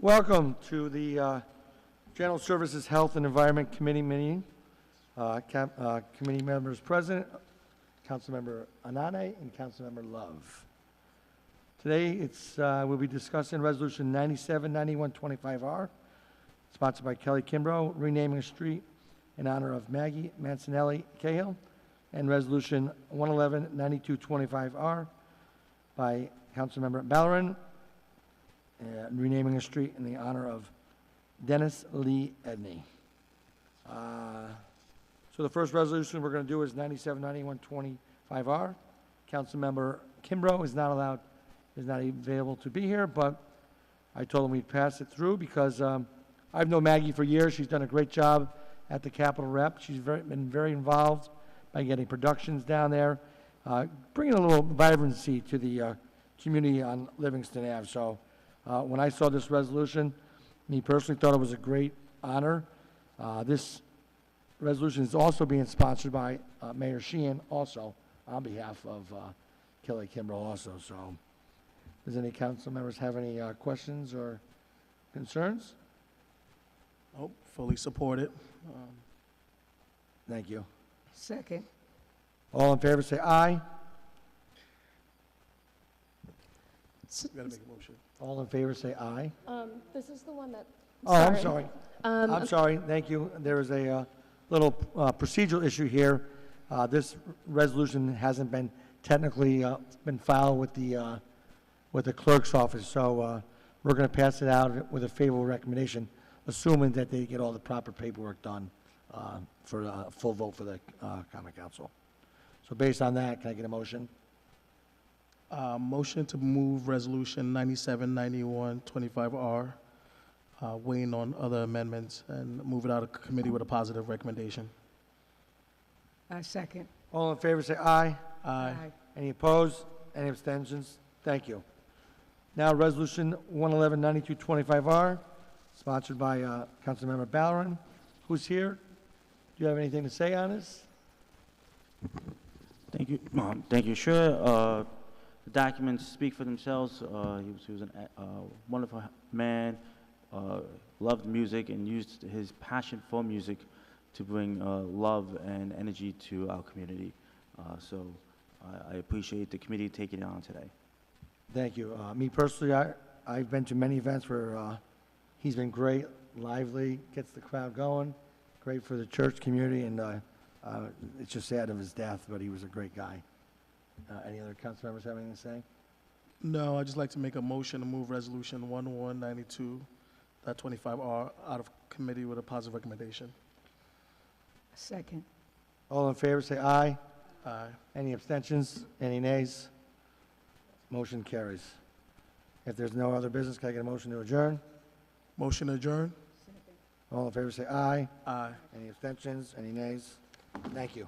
Welcome to the General Services Health and Environment Committee meeting. Committee members present, Councilmember Anane and Councilmember Love. Today we'll be discussing Resolution 979125R, sponsored by Kelly Kimbrough, renaming a street in honor of Maggie Mancinelli Cahill, and Resolution 1119225R by Councilmember Ballerin, renaming a street in the honor of Dennis Lee Edney. So the first resolution we're going to do is 979125R. Councilmember Kimbrough is not available to be here, but I told him we'd pass it through because I've known Maggie for years. She's done a great job at the Capitol Rep. She's been very involved by getting productions down there, bringing a little vibrancy to the community on Livingston Ave. So when I saw this resolution, me personally thought it was a great honor. This resolution is also being sponsored by Mayor Sheehan, also on behalf of Kelly Kimbrough also. So does any council members have any questions or concerns? Oh, fully supported. Thank you. Second. All in favor say aye. Gotta make a motion. All in favor say aye. This is the one that. Oh, I'm sorry. I'm okay. sorry. Thank you. There is a little procedural issue here. This resolution hasn't been technically been filed with the clerk's office, so we're going to pass it out with a favorable recommendation, assuming that they get all the proper paperwork done for a full vote for the Common Council. So based on that, can I get a motion? Motion to move resolution 979125R, weighing on other amendments, and move it out of committee with a positive recommendation. I second. All in favor say aye. Aye. Any opposed? Any abstentions? Thank you. Now, Resolution 1119225R, sponsored by Councilmember Ballerin. Who's here? Do you have anything to say on this? Thank you. Thank you. Sure. The documents speak for themselves. He was a wonderful man, loved music, and used his passion for music to bring love and energy to our community. So I appreciate the committee taking it on today. Thank you. Me personally, I've been to many events where he's been great, lively, gets the crowd going, great for the church community, and it's just sad of his death, but he was a great guy. Any other council members have anything to say? No, I'd just like to make a motion to move resolution 1199225R out of committee with a positive recommendation. Second. All in favor say aye. Aye. Any abstentions? Any nays? Motion carries. If there's no other business, can I get a motion to adjourn? Motion adjourned. All in favor say aye. Aye. Any abstentions? Any nays? Thank you.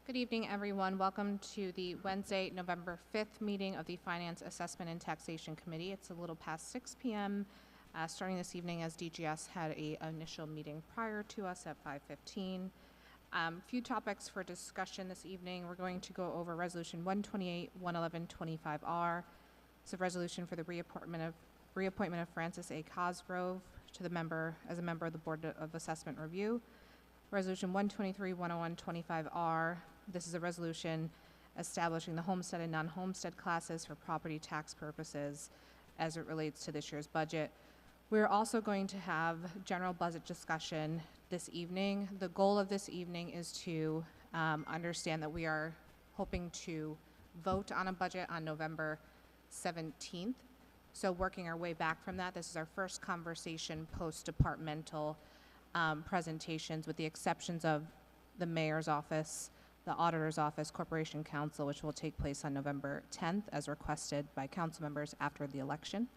Good evening, everyone. Welcome to the Wednesday, November 5th meeting of the Finance Assessment and Taxation Committee. It's a little past 6 p.m. Starting this evening as DGS had an initial meeting prior to us at 5:15. Few topics for discussion this evening. We're going to go over Resolution 128, 111, 25R. It's a resolution for the reappointment of Francis A. Cosgrove to the as a member of the Board of Assessment Review. Resolution 123, 101, 25R. This is a resolution establishing the homestead and non-homestead classes for property tax purposes as it relates to this year's budget. We're also going to have general budget discussion this evening. The goal of this evening is to understand that we are hoping to vote on a budget on November 17th. So working our way back from that, this is our first conversation post-departmental presentations, with the exceptions of the mayor's office, the auditor's office, corporation counsel, which will take place on November 10th as requested by council members after the election.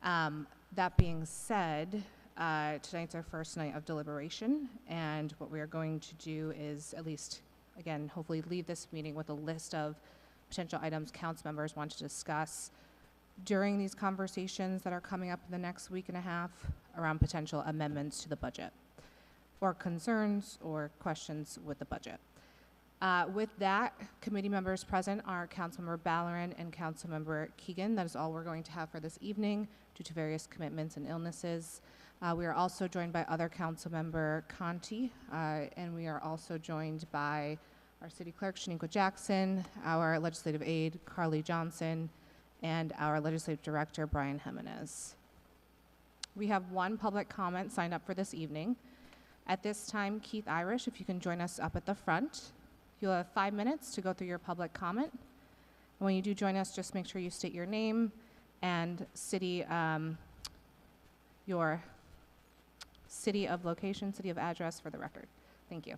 That being said, tonight's our first night of deliberation, and what we are going to do is at least, again, hopefully leave this meeting with a list of potential items council members want to discuss during these conversations that are coming up in the next week and a half around potential amendments to the budget, or concerns or questions with the budget. With that, committee members present are Councilmember Ballerin and Councilmember Keegan. That is all we're going to have for this evening due to various commitments and illnesses. We are also joined by other Councilmember Conti, and we are also joined by our City Clerk, Shaniqua Jackson, our Legislative Aide, Carly Johnson, and our Legislative Director, Brian Jimenez. We have one public comment signed up for this evening. At this time, Keith Irish, if you can join us up at the front. You'll have 5 minutes to go through your public comment. And when you do join us, just make sure you state your name and city, your city of location, city of address for the record. Thank you.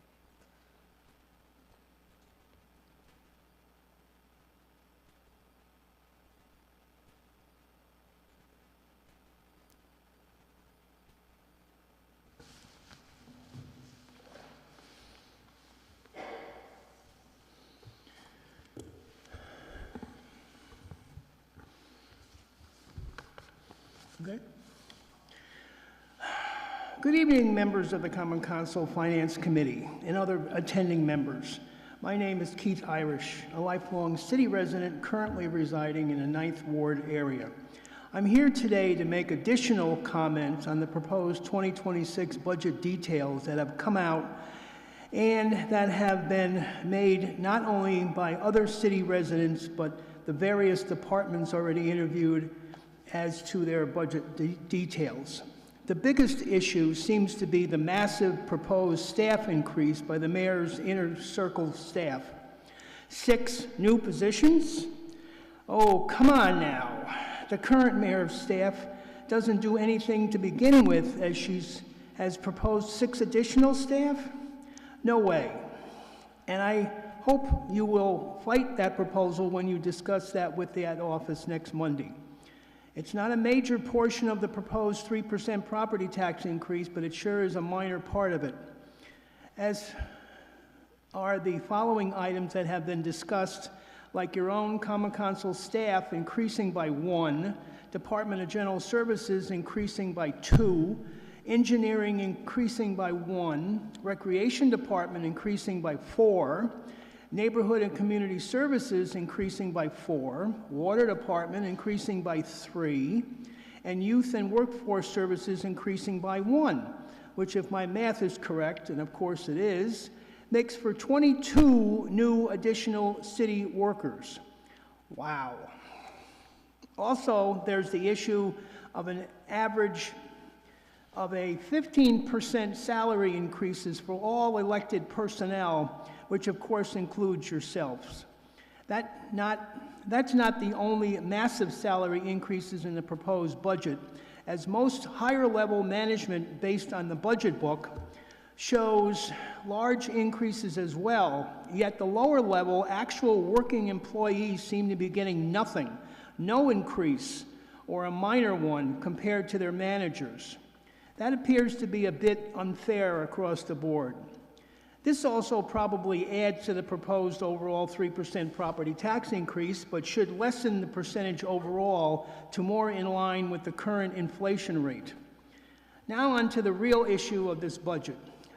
Okay. Good evening, members of the Common Council Finance Committee and other attending members. My name is Keith Irish, a lifelong city resident currently residing in the 9th Ward area. I'm here today to make additional comments on the proposed 2026 budget details that have come out and that have been made not only by other city residents, but the various departments already interviewed as to their budget details. The biggest issue seems to be the massive proposed staff increase by the mayor's inner circle staff. 6 new positions? Oh, come on now. The current mayor's staff doesn't do anything to begin with, as has proposed 6 additional staff? No way. And I hope you will fight that proposal when you discuss that with that office next Monday. It's not a major portion of the proposed 3% property tax increase, but it sure is a minor part of it, as are the following items that have been discussed, like your own Common Council staff increasing by 1, Department of General Services increasing by 2, Engineering increasing by 1, Recreation Department increasing by 4, Neighborhood and Community Services increasing by 4, Water Department increasing by 3, and Youth and Workforce Services increasing by 1, which, if my math is correct, and of course it is, makes for 22 new additional city workers. Wow. Also, there's the issue of an average of a 15% salary increases for all elected personnel, which of course includes yourselves. That's not the only massive salary increases in the proposed budget, as most higher level management based on the budget book shows large increases as well, yet the lower level actual working employees seem to be getting nothing, no increase, or a minor one compared to their managers. That appears to be a bit unfair across the board. This also probably adds to the proposed overall 3% property tax increase, but should lessen the percentage overall to more in line with the current inflation rate. Now on to the real issue of this budget.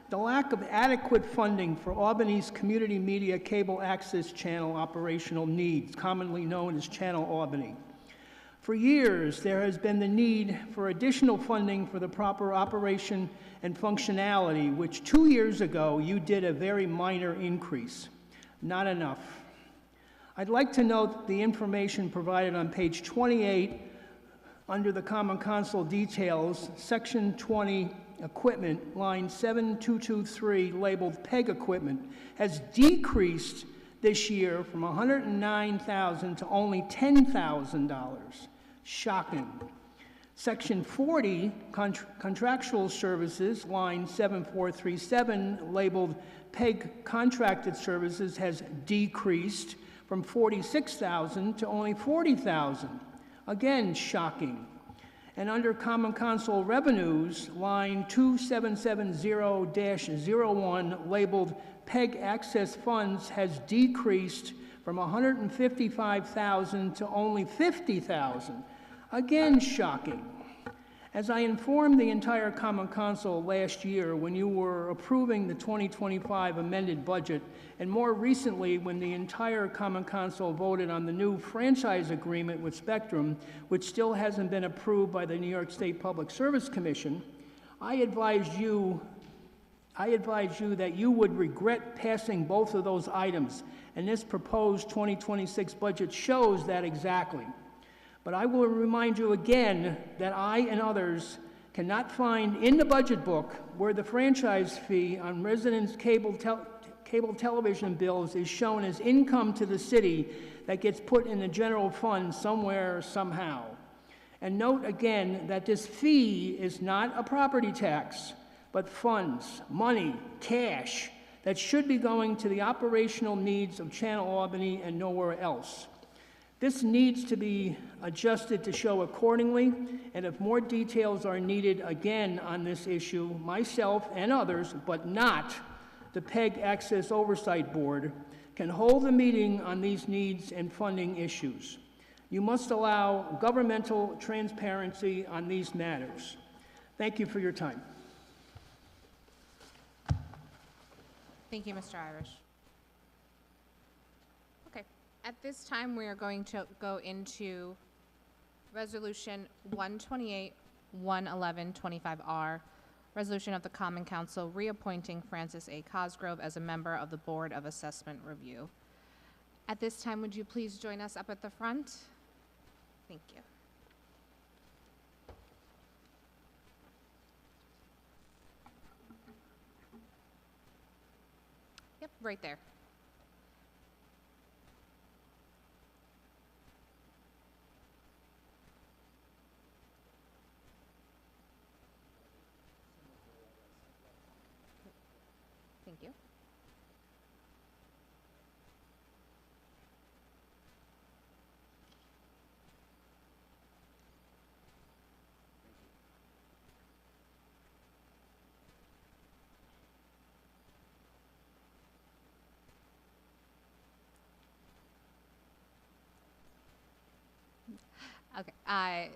The lack of adequate funding for Albany's community media cable access channel operational needs, commonly known as Channel Albany. For years, there has been the need for additional funding for the proper operation and functionality, which 2 years ago you did a very minor increase. Not enough. I'd like to note the information provided on page 28 under the Common Council details, section 20, equipment, line 7223, labeled PEG equipment, has decreased this year from $109,000 to only $10,000. Shocking. Section 40, contractual services, line 7437, labeled PEG contracted services, has decreased from $46,000 to only $40,000. Again, shocking. And under Common Council revenues, line 2770-01, labeled PEG access funds, has decreased from $155,000 to only $50,000. Again, shocking. As I informed the entire Common Council last year when you were approving the 2025 amended budget, and more recently when the entire Common Council voted on the new franchise agreement with Spectrum, which still hasn't been approved by the New York State Public Service Commission, I advised you that you would regret passing both of those items, and this proposed 2026 budget shows that exactly. But I will remind you again that I and others cannot find in the budget book where the franchise fee on residents' cable television bills is shown as income to the city that gets put in the general fund somewhere, somehow. And note again that this fee is not a property tax, but funds, money, cash, that should be going to the operational needs of Channel Albany and nowhere else. This needs to be adjusted to show accordingly, and if more details are needed again on this issue, myself and others, but not the PEG Access Oversight Board, can hold a meeting on these needs and funding issues. You must allow governmental transparency on these matters. Thank you for your time. Thank you, Mr. Irish. Okay, at this time, we are going to go into Resolution 128, 111, 25R, Resolution of the Common Council reappointing Francis A. Cosgrove as a member of the Board of Assessment Review. At this time, would you please join us up at the front? Thank you. Yep, right there. Thank you. Okay,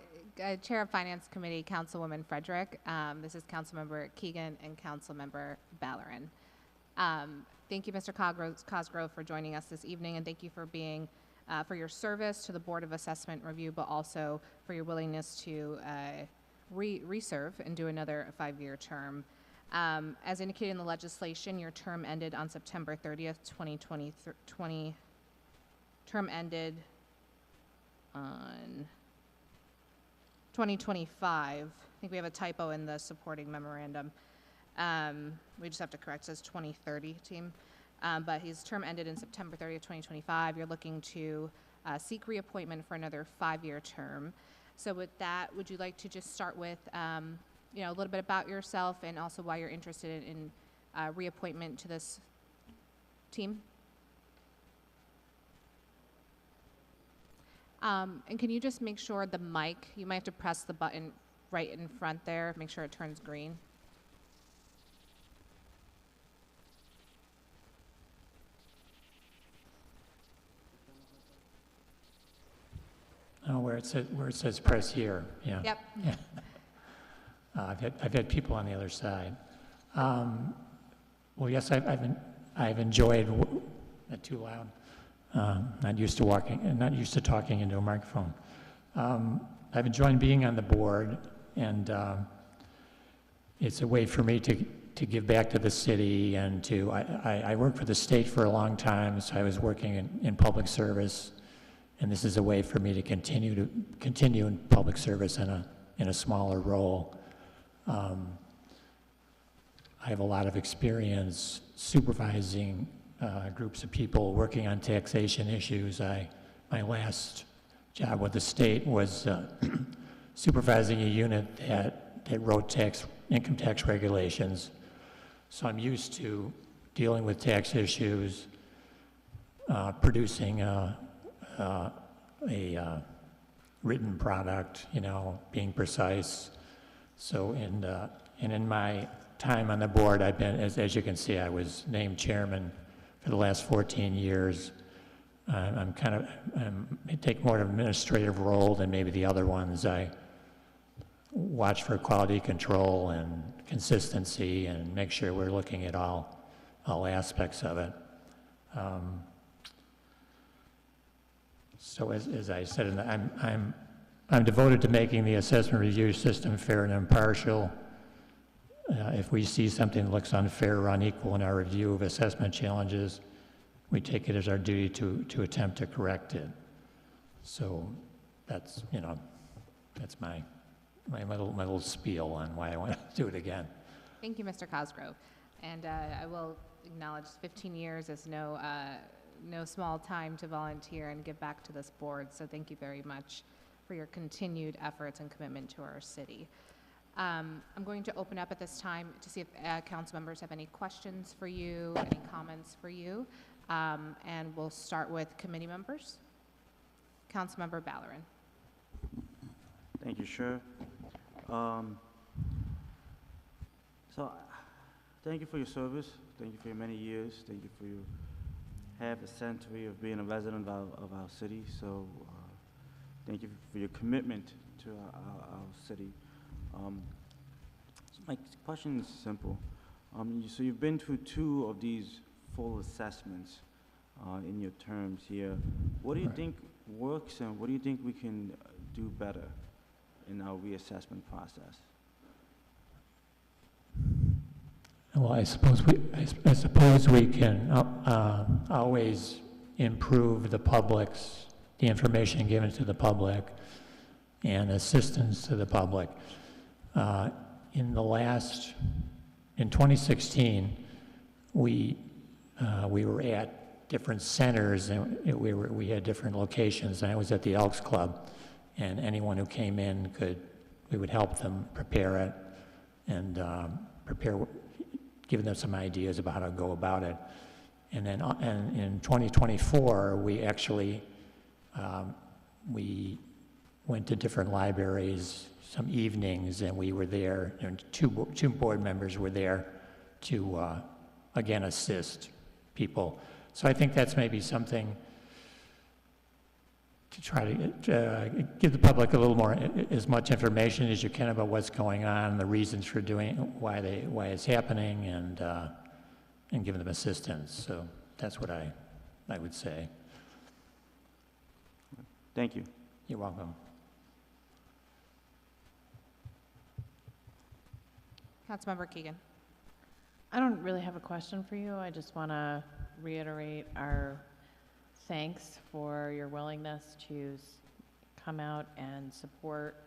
Chair of Finance Committee, Councilwoman Frederick. This is Councilmember Keegan and Councilmember Ballerin. Thank you, Mr. Cosgrove, for joining us this evening, and thank you for being, for your service to the Board of Assessment Review, but also for your willingness to reserve and do another 5-year term. As indicated in the legislation, your term ended on September 30th, 2020. Term ended on 2025. I think we have a typo in the supporting memorandum. We just have to correct, it says 2030, team. But his term ended in September 30th, 2025. You're looking to seek reappointment for another 5-year term. So with that, would you like to just start with a little bit about yourself and also why you're interested in reappointment to this team? And can you just make sure the mic, you might have to press the button right in front there, make sure it turns green. where it says press here, yeah. Yep. Yeah. I've had people on the other side. Well, yes, I've enjoyed, not too loud, not used to talking into a microphone. I've enjoyed being on the board, and it's a way for me to give back to the city, and I worked for the state for a long time, so I was working in public service, and this is a way for me to continue in public service in a smaller role. I have a lot of experience supervising groups of people working on taxation issues. My last job with the state was supervising a unit that wrote income tax regulations. So I'm used to dealing with tax issues, producing a written product, being precise. So, and in my time on the board, I've been, as you can see, I was named chairman for the last 14 years. I take more of an administrative role than maybe the other ones. I watch for quality control and consistency and make sure we're looking at all aspects of it. So as I said, I'm devoted to making the assessment review system fair and impartial. If we see something that looks unfair or unequal in our review of assessment challenges, we take it as our duty to attempt to correct it. So that's my little spiel on why I want to do it again. Thank you, Mr. Cosgrove. And I will acknowledge 15 years is no small time to volunteer and give back to this board. So thank you very much for your continued efforts and commitment to our city. I'm going to open up at this time to see if council members have any questions for you, any comments for you. And we'll start with committee members. Councilmember Ballerin. Thank you, Chair. So, thank you for your service. Thank you for your many years. Thank you for your half a century of being a resident of our city. So, thank you for your commitment to our city. So my question is simple. So you've been through 2 of these full assessments in your terms here. What do you think works, and what do you think we can do better in our reassessment process? Well, I suppose we can always improve the information given to the public and assistance to the public. In 2016, we were at different centers, and we had different locations. And I was at the Elks Club, and anyone who came in we would help them prepare it and giving them some ideas about how to go about it. And then in 2024, we actually we went to different libraries some evenings, and we were there, and two board members were there to, again, assist people. So I think that's maybe something to try to give the public a little more, as much information as you can about what's going on, the reasons for doing it, why it's happening, and giving them assistance. So that's what I would say. Thank you. You're welcome. Councilmember Keegan. I don't really have a question for you. I just want to reiterate our thanks for your willingness to come out and support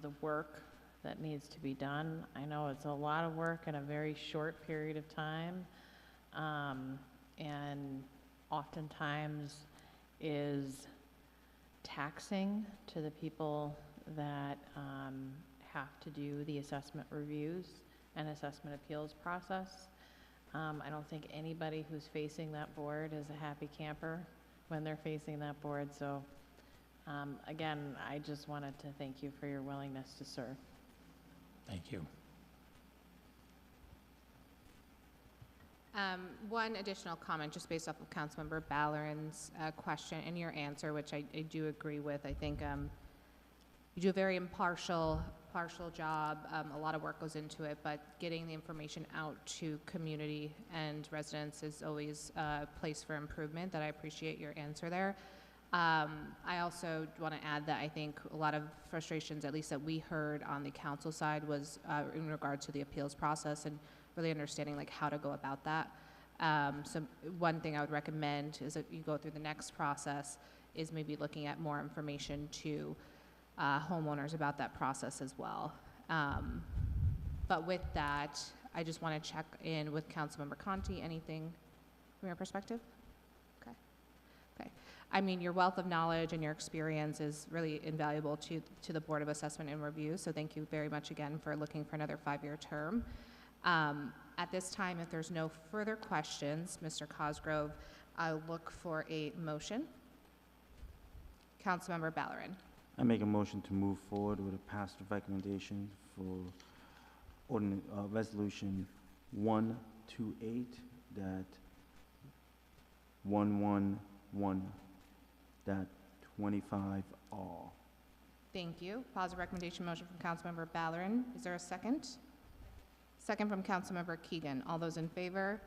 the work that needs to be done. I know it's a lot of work in a very short period of time, and oftentimes is taxing to the people that have to do the assessment reviews and assessment appeals process. I don't think anybody who's facing that board is a happy camper when they're facing that board. So again, I just wanted to thank you for your willingness to serve. Thank you. One additional comment, just based off of Councilmember Ballerin's question and your answer, which I do agree with. I think you do a very impartial job. A lot of work goes into it, but getting the information out to community and residents is always a place for improvement. That I appreciate your answer there. I also want to add that I think a lot of frustrations, at least that we heard on the council side, was in regard to the appeals process and really understanding like how to go about that. So one thing I would recommend is that you go through the next process is maybe looking at more information to homeowners about that process as well. But with that, I just want to check in with Councilmember Conti. Anything from your perspective? Okay. Okay. I mean, your wealth of knowledge and your experience is really invaluable to the Board of Assessment and Review. So thank you very much again for looking for another 5-year term. At this time, if there's no further questions, Mr. Cosgrove, I'll look for a motion. Councilmember Ballerin. I make a motion to move forward with a passive recommendation for resolution 128.111.25R. Thank you. Positive recommendation motion from Councilmember Ballerin. Is there a second? Second from Councilmember Keegan. All those in favor?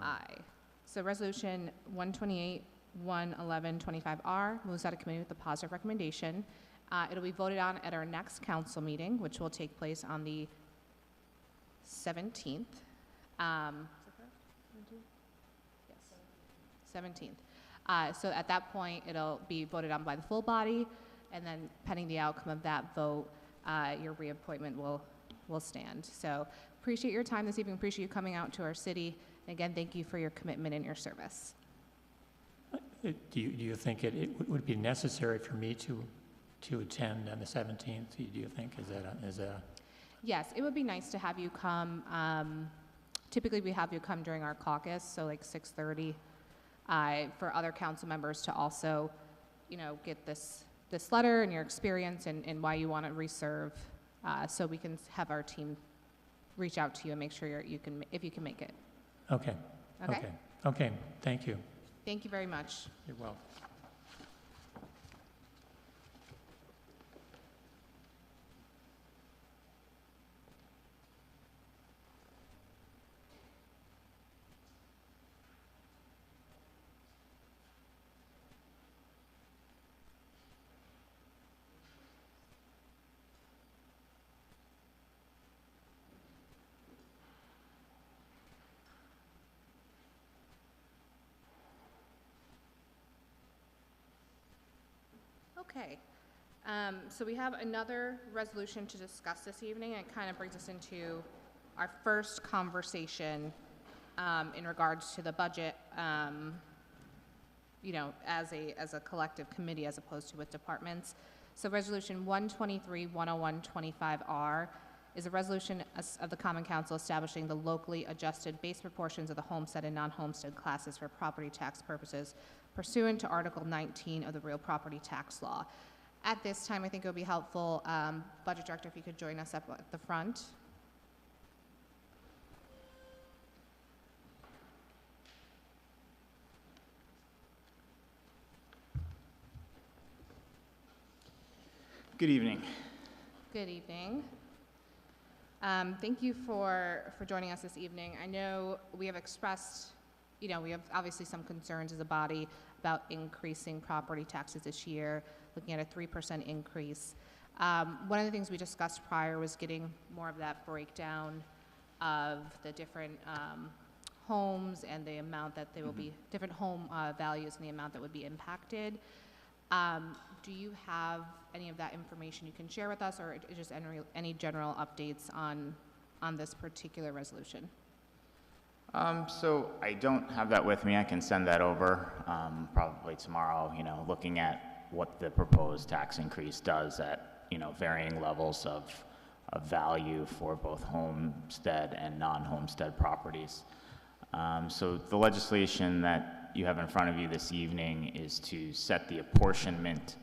Aye. So resolution 128.111.25R moves out of committee with a positive recommendation. It'll be voted on at our next council meeting, which will take place on the 17th. Yes, 17th. So at that point, it'll be voted on by the full body, and then pending the outcome of that vote, your reappointment will stand. So appreciate your time this evening. Appreciate you coming out to our city. And again, thank you for your commitment and your service. Do you think it would be necessary for me to attend on the 17th? Do you think is that Yes, it would be nice to have you come. Typically, we have you come during our caucus, so like 6:30, for other council members to also, get this letter and your experience and why you want to reserve, so we can have our team reach out to you and make sure if you can make it. Okay. Okay? Okay. Thank you. Thank you very much. You're welcome. Okay, so we have another resolution to discuss this evening. It kind of brings us into our first conversation in regards to the budget, as a collective committee as opposed to with departments. So resolution 123-101-25R is a resolution of the Common Council establishing the locally adjusted base proportions of the homestead and non-homestead classes for property tax purposes pursuant to Article 19 of the Real Property Tax Law. At this time, I think it would be helpful, Budget Director, if you could join us up at the front. Good evening. Good evening. Thank you for joining us this evening. I know we have expressed, we have obviously some concerns as a body about increasing property taxes this year, looking at a 3% increase. One of the things we discussed prior was getting more of that breakdown of the different homes and the amount that they will be, different home values and the amount that would be impacted. Do you have any of that information you can share with us, or just any general updates on this particular resolution? So I don't have that with me. I can send that over probably tomorrow, looking at what the proposed tax increase does at, varying levels of value for both homestead and non-homestead properties. So the legislation that you have in front of you this evening is to set the apportionment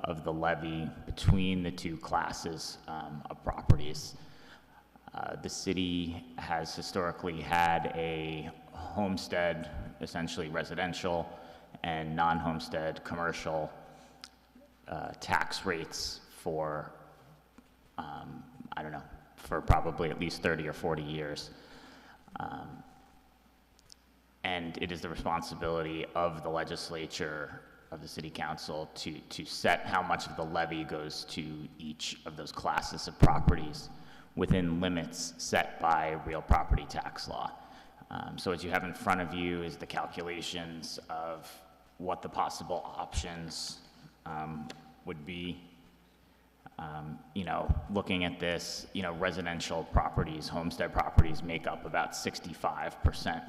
of the levy between the two classes of properties. The city has historically had a homestead, essentially residential, and non-homestead commercial tax rates for, I don't know, for probably at least 30 or 40 years. And it is the responsibility of the legislature, of the city council, to set how much of the levy goes to each of those classes of properties within limits set by real property tax law. So what you have in front of you is the calculations of what the possible options would be. You know, looking at this, you know, residential properties, homestead properties make up about 65%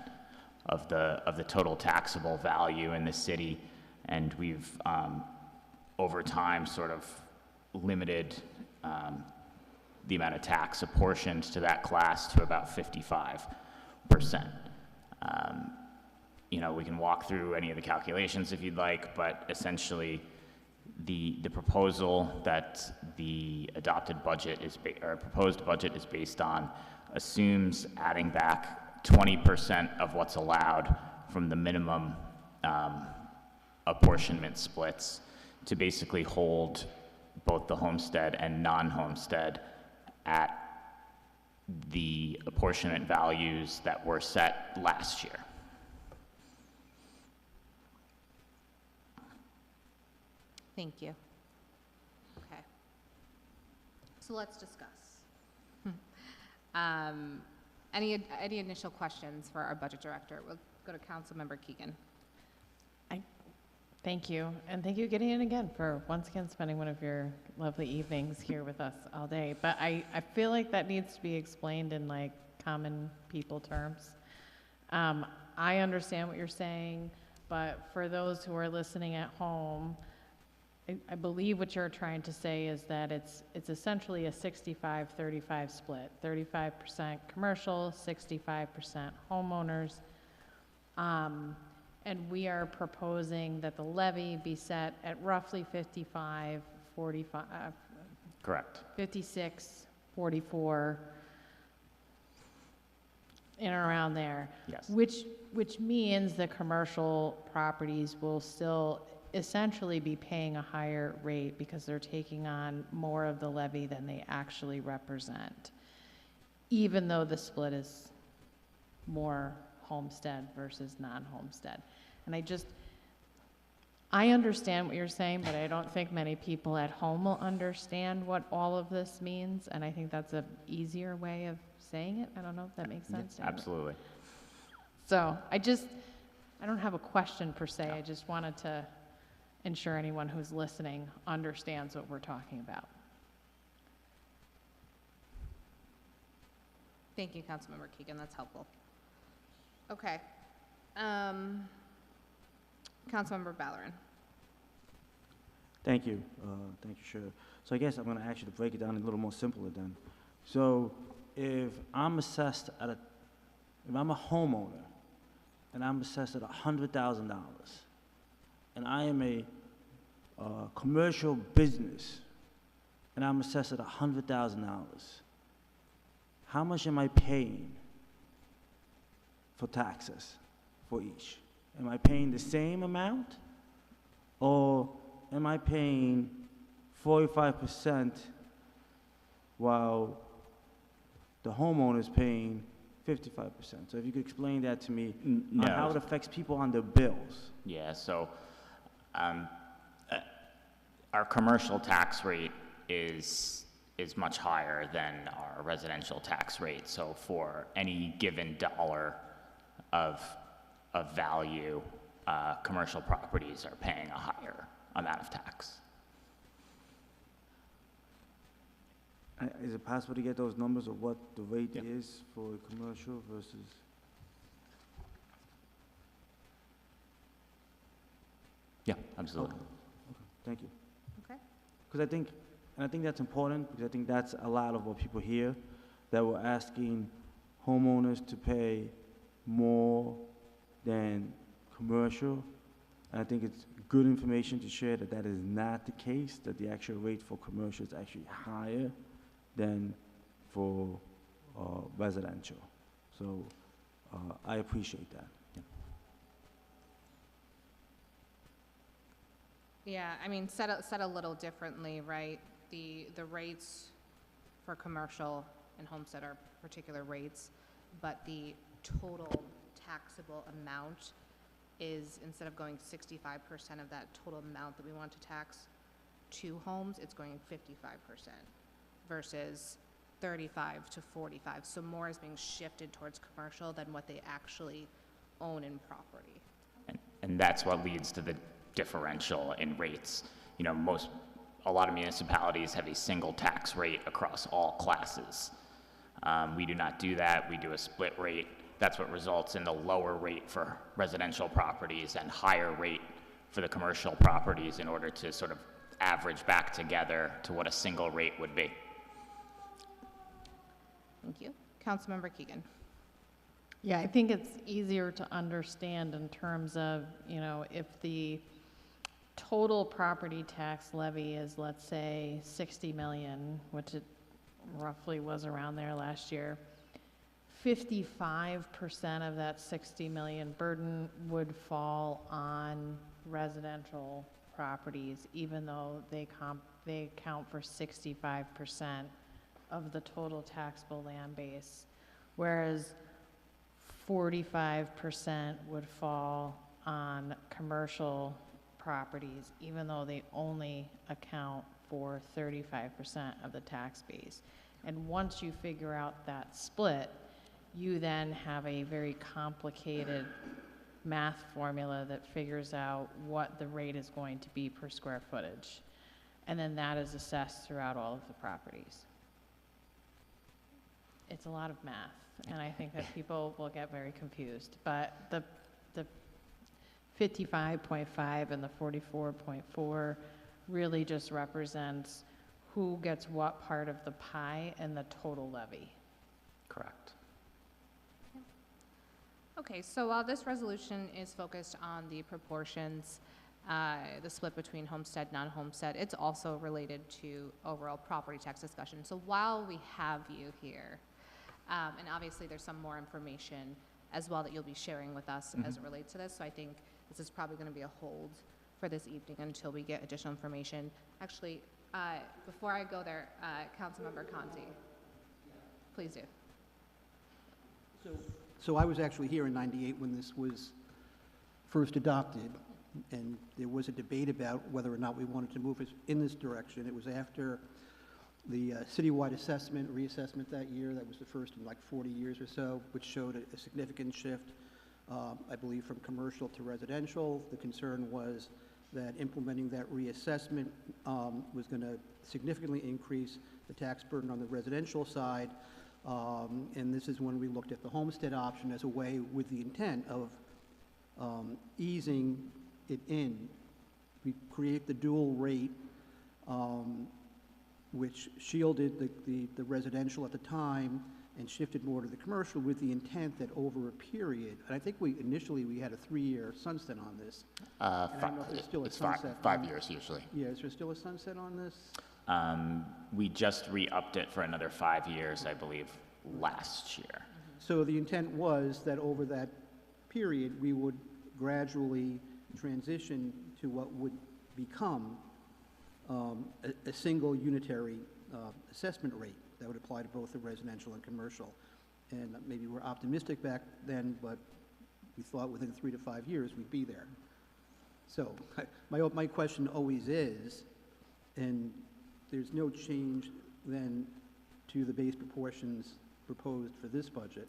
of the total taxable value in the city, and we've over time sort of limited the amount of tax apportioned to that class to about 55%. You know, we can walk through any of the calculations if you'd like, but essentially the proposal that the adopted budget is, or proposed budget is based on assumes adding back 20% of what's allowed from the minimum apportionment splits to basically hold both the homestead and non-homestead at the apportionment values that were set last year. Thank you. Okay. So let's discuss. Any initial questions for our budget director? We'll go to Councilmember Keegan. Thank you, and thank you Gideon again for once again spending one of your lovely evenings here with us all day. But I feel like that needs to be explained in like common people terms. I understand what you're saying, but for those who are listening at home, I believe what you're trying to say is that it's essentially a 65-35 split, 35% commercial, 65% homeowners. And we are proposing that the levy be set at roughly 55, 45, Correct. 56, 44, in and around there. Yes. Which means the commercial properties will still essentially be paying a higher rate because they're taking on more of the levy than they actually represent, even though the split is more homestead versus non-homestead. And I understand what you're saying, but I don't think many people at home will understand what all of this means, and I think that's an easier way of saying it. I don't know if that makes sense. Absolutely. So I don't have a question per se. I just wanted to ensure anyone who's listening understands what we're talking about. Thank you, Councilmember Keegan, that's helpful. Okay. Councilmember Ballerin. Thank you, Chair. So I guess I'm going to ask you to break it down a little more simpler then. So if I'm assessed if I'm a homeowner and I'm assessed at $100,000 and I am a commercial business and I'm assessed at $100,000, how much am I paying for taxes for each? Am I paying the same amount, or am I paying 45% while the homeowner is paying 55%? So if you could explain that to me, on how it affects people on their bills. Yeah, so our commercial tax rate is much higher than our residential tax rate. So for any given dollar of value, commercial properties are paying a higher amount of tax. Is it possible to get those numbers of what the rate is for a commercial versus? Yeah, absolutely. Okay. Thank you. Okay. Because I think that's important, because I think that's a lot of what people hear, that we're asking homeowners to pay more than commercial. And I think it's good information to share that that is not the case, that the actual rate for commercial is actually higher than for residential. So I appreciate that. Yeah. Yeah, I mean, said a little differently, right? The rates for commercial and homestead are particular rates, but the total taxable amount is, instead of going 65% of that total amount that we want to tax to homes, it's going 55% versus 35 to 45. So more is being shifted towards commercial than what they actually own in property. And that's what leads to the differential in rates. You know, a lot of municipalities have a single tax rate across all classes. We do not do that. We do a split rate. That's what results in the lower rate for residential properties and higher rate for the commercial properties in order to sort of average back together to what a single rate would be. Thank you. Councilmember Keegan. Yeah, I think it's easier to understand in terms of, you know, if the total property tax levy is, let's say, 60 million, which it roughly was around there last year, 55% of that 60 million burden would fall on residential properties, even though they account for 65% of the total taxable land base, whereas 45% would fall on commercial properties, even though they only account for 35% of the tax base. And once you figure out that split, you then have a very complicated math formula that figures out what the rate is going to be per square footage. And then that is assessed throughout all of the properties. It's a lot of math, and I think that people will get very confused. But the 55.5 and the 44.4 really just represents who gets what part of the pie and the total levy. Correct. Okay, so while this resolution is focused on the proportions, the split between homestead, non-homestead, it's also related to overall property tax discussion. So while we have you here, and obviously there's some more information as well that you'll be sharing with us as it relates to this, so I think this is probably going to be a hold for this evening until we get additional information. Actually, before I go there, Councilmember Conti, please do. So I was actually here in '98 when this was first adopted, and there was a debate about whether or not we wanted to move in this direction. It was after the citywide reassessment that year. That was the first in like 40 years or so, which showed a significant shift, I believe, from commercial to residential. The concern was that implementing that reassessment was going to significantly increase the tax burden on the residential side. And this is when we looked at the homestead option as a way with the intent of easing it in. We create the dual rate, which shielded the residential at the time and shifted more to the commercial with the intent that over a period, and I think initially we had a 3-year sunset on this. And I don't know if there's still a It's sunset. 5 years usually. Yeah, is there still a sunset on this? We just re-upped it for another 5 years, I believe, last year. So the intent was that over that period, we would gradually transition to what would become a single unitary assessment rate that would apply to both the residential and commercial. And maybe we're optimistic back then, but we thought within 3 to 5 years we'd be there. So my question always is, and there's no change then to the base proportions proposed for this budget.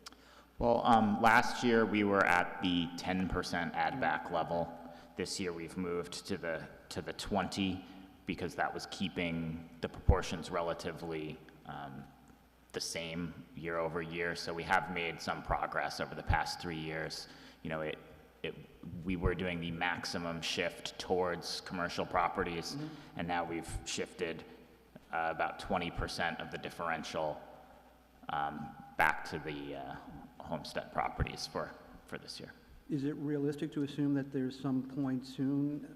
Well, last year we were at the 10% add back level. This year we've moved to the 20 because that was keeping the proportions relatively the same year over year. So we have made some progress over the past 3 years. You know, we were doing the maximum shift towards commercial properties, and now we've shifted about 20% of the differential back to the homestead properties for this year. Is it realistic to assume that there's some point soon,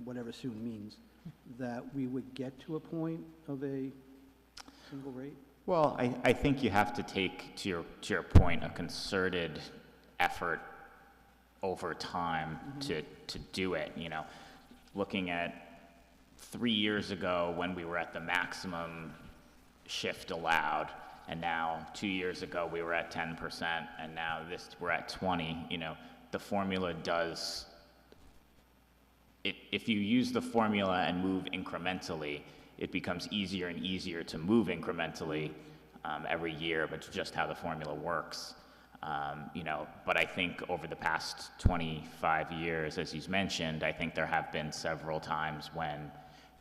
whatever soon means, that we would get to a point of a single rate? Well, I think you have to take, to your point, a concerted effort over time to do it, you know. Looking at 3 years ago when we were at the maximum shift allowed, and now 2 years ago we were at 10%, and now we're at 20, you know, the formula does, if you use the formula and move incrementally, it becomes easier and easier to move incrementally every year, but it's just how the formula works. You know, but I think over the past 25 years, as he's mentioned, I think there have been several times when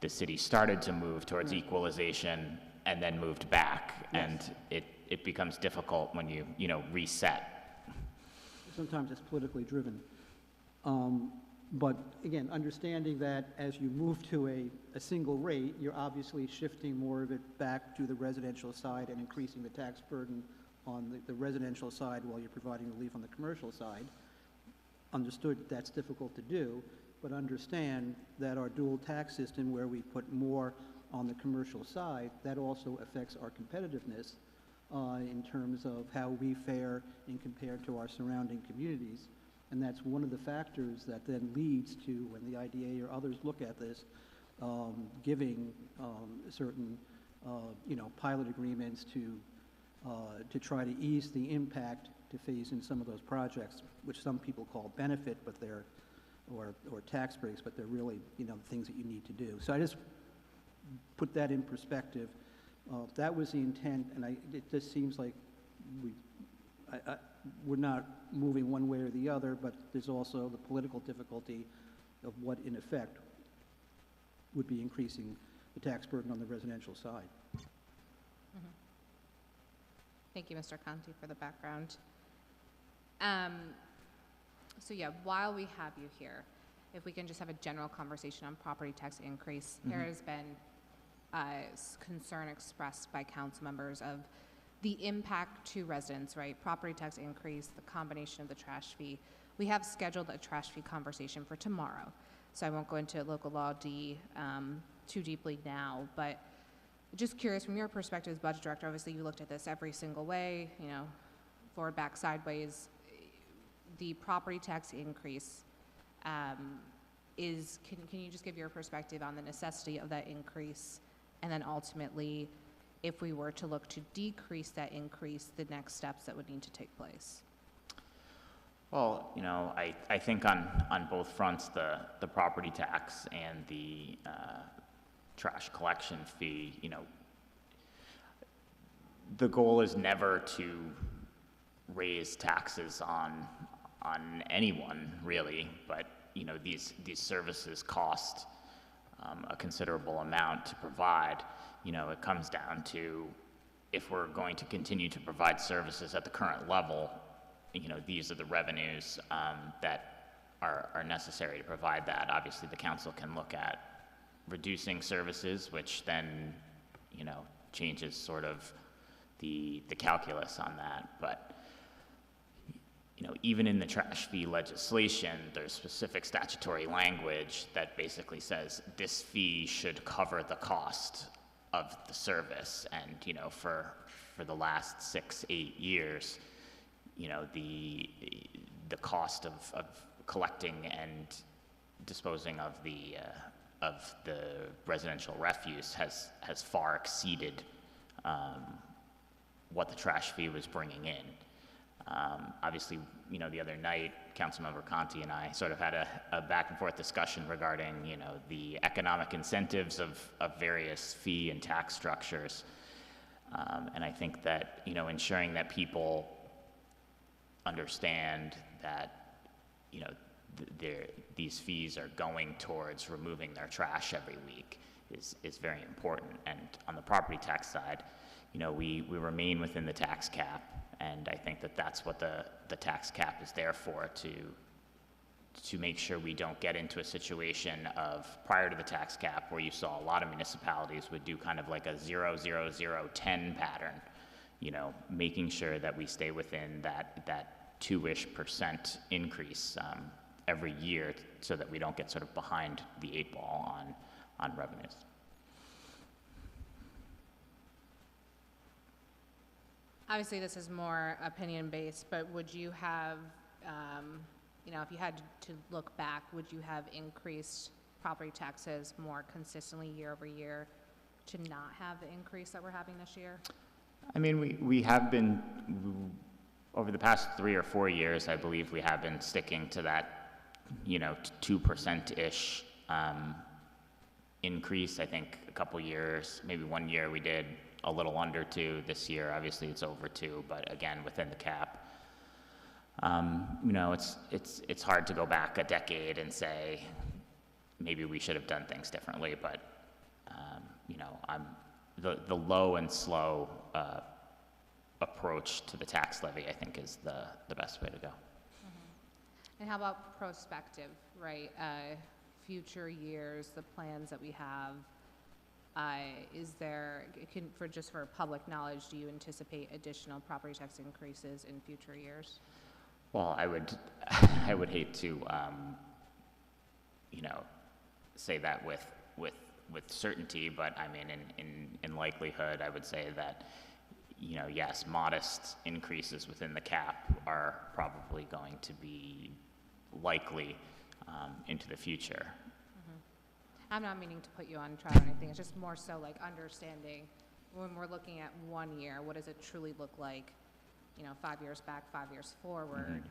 the city started to move towards equalization and then moved back, and it becomes difficult when you know, reset. Sometimes it's politically driven. But again, understanding that as you move to a single rate, you're obviously shifting more of it back to the residential side and increasing the tax burden on the residential side while you're providing relief on the commercial side. Understood that's difficult to do, but understand that our dual tax system, where we put more on the commercial side, that also affects our competitiveness in terms of how we fare in compared to our surrounding communities. And that's one of the factors that then leads to, when the IDA or others look at this, giving certain, you know, pilot agreements to try to ease the impact to phase in some of those projects, which some people call benefit, but they're, or tax breaks, but they're really, you know, things that you need to do. So I just put that in perspective. That was the intent, and it just seems like we're not moving one way or the other, but there's also the political difficulty of what, in effect, would be increasing the tax burden on the residential side. Thank you, Mr. Conti, for the background. So yeah, while we have you here, if we can just have a general conversation on property tax increase. There has been concern expressed by council members of the impact to residents, right? Property tax increase, the combination of the trash fee. We have scheduled a trash fee conversation for tomorrow, so I won't go into local law D too deeply now, but just curious, from your perspective as budget director, obviously you looked at this every single way, you know, forward, back, sideways. The property tax increase can you just give your perspective on the necessity of that increase, and then ultimately, if we were to look to decrease that increase, the next steps that would need to take place? Well, you know, I think on both fronts, the property tax and the trash collection fee, you know, the goal is never to raise taxes on anyone, really, but, you know, these services cost a considerable amount to provide. You know, it comes down to, if we're going to continue to provide services at the current level, you know, these are the revenues that are necessary to provide that. Obviously, the council can look at reducing services, which then, you know, changes sort of the calculus on that. But, you know, even in the trash fee legislation, there's specific statutory language that basically says this fee should cover the cost of the service. And, you know, for the last 6-8 years, you know, the cost of collecting and disposing of the residential refuse has far exceeded what the trash fee was bringing in. Obviously, you know, the other night, Councilmember Conti and I sort of had a back and forth discussion regarding, you know, the economic incentives of various fee and tax structures. And I think that, you know, ensuring that people understand that, you know, these fees are going towards removing their trash every week is very important. And on the property tax side, you know, we remain within the tax cap, and I think that that's what the tax cap is there for, to make sure we don't get into a situation of, prior to the tax cap, where you saw a lot of municipalities would do kind of like a 0, 0, 0, 10 pattern, you know, making sure that we stay within that 2-ish% increase every year, so that we don't get sort of behind the 8 ball on revenues. Obviously, this is more opinion-based, but would you have you know, if you had to look back, would you have increased property taxes more consistently year over year to not have the increase that we're having this year? I mean, we have been, over the past 3 or 4 years, I believe we have been sticking to that, you know, 2%-ish increase. I think a couple years, maybe 1 year we did a little under 2. This year, obviously it's over 2, but again, within the cap. You know, it's hard to go back a decade and say, maybe we should have done things differently, but, you know, the low and slow approach to the tax levy, I think, is the best way to go. And how about prospective, right? Future years, the plans that we have, is there, for public knowledge, do you anticipate additional property tax increases in future years? Well, I would hate to, you know, say that with certainty, but I mean, in likelihood, I would say that, you know, yes, modest increases within the cap are probably going to be likely into the future. I'm not meaning to put you on trial or anything, it's just more so like understanding when we're looking at 1 year, what does it truly look like, you know, 5 years back, 5 years forward,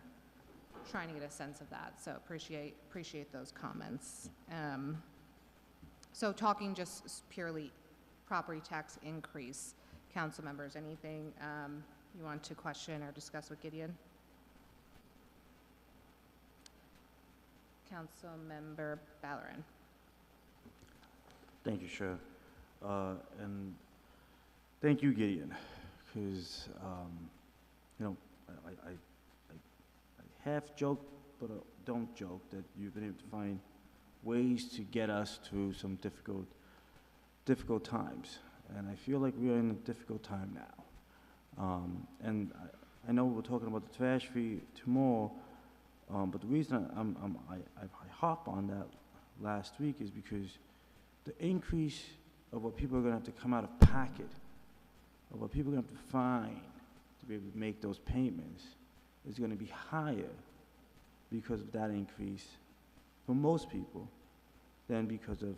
trying to get a sense of that. So appreciate those comments. So talking just purely property tax increase, council members, anything you want to question or discuss with Gideon? Councilmember Ballerin. Thank you, Chair. And thank you, Gideon, because, you know, I half joke, but don't joke that you've been able to find ways to get us through some difficult times. And I feel like we are in a difficult time now. And I know we're talking about the trash fee tomorrow, but the reason I hop on that last week is because the increase of what people are going to have to come out of pocket, of what people are going to have to find to be able to make those payments, is going to be higher because of that increase for most people than because of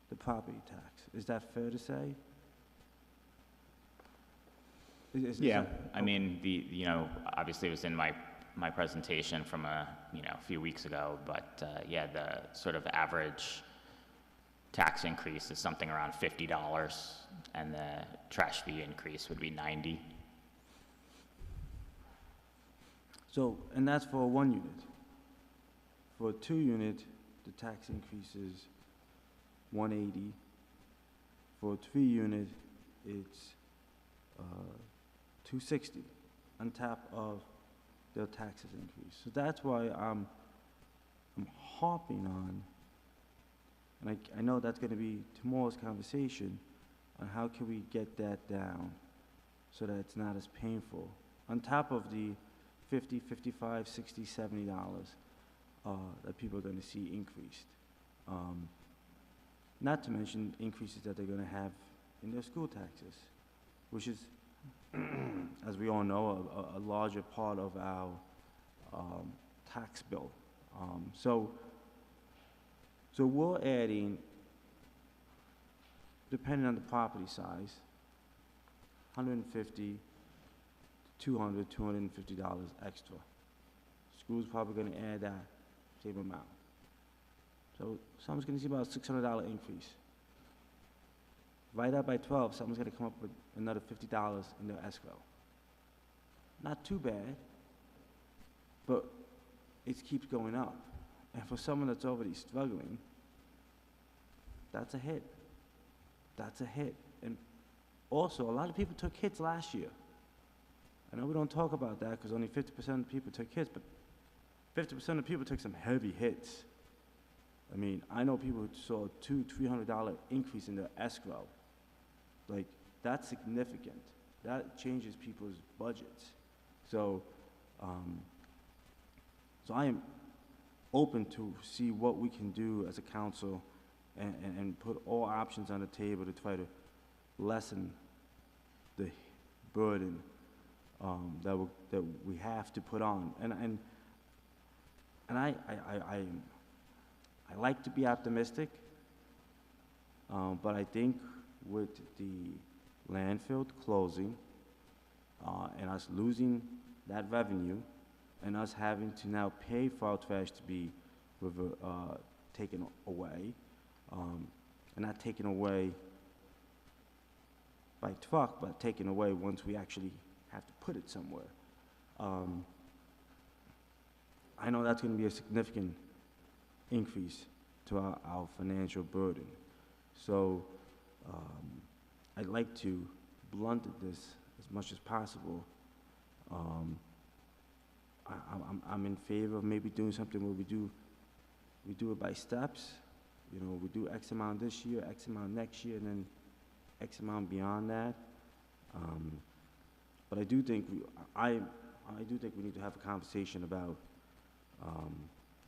the property tax. Is that fair to say? Yeah, I mean, you know, obviously it was in my presentation from a few weeks ago, but yeah, the sort of average tax increase is something around $50, and the trash fee increase would be $90. So, and that's for a 1 unit. For a 2 unit, the tax increase is $180. For a 3 unit, it's $260 on top of their taxes increase. So that's why I'm harping on, and I know that's going to be tomorrow's conversation, on how can we get that down so that it's not as painful. On top of the $50, $55, $60, $70 that people are going to see increased. Not to mention increases that they're going to have in their school taxes, which is, as we all know, a larger part of our tax bill. So we're adding, depending on the property size, $150, $200, $250 extra. School's probably going to add that same amount. So someone's going to see about a $600 increase. Divide that by 12, someone's going to come up with another $50 in their escrow. Not too bad, but it keeps going up. And for someone that's already struggling, that's a hit. That's a hit. And also, a lot of people took hits last year. I know we don't talk about that because only 50% of people took hits, but 50% of people took some heavy hits. I mean, I know people who saw a $200, $300 increase in their escrow. Like, that's significant. That changes people's budgets. So, so I am open to see what we can do as a council and put all options on the table to try to lessen the burden that we have to put on. And and I like to be optimistic, but I think with the landfill closing and us losing that revenue and us having to now pay for our trash to be taken away, and not taken away by truck, but taken away once we actually have to put it somewhere. I know that's going to be a significant increase to our financial burden. So I'd like to blunt this as much as possible. I'm in favor of maybe doing something where we do it by steps. You know, we do X amount this year, X amount next year, and then X amount beyond that. But I do think I do think we need to have a conversation about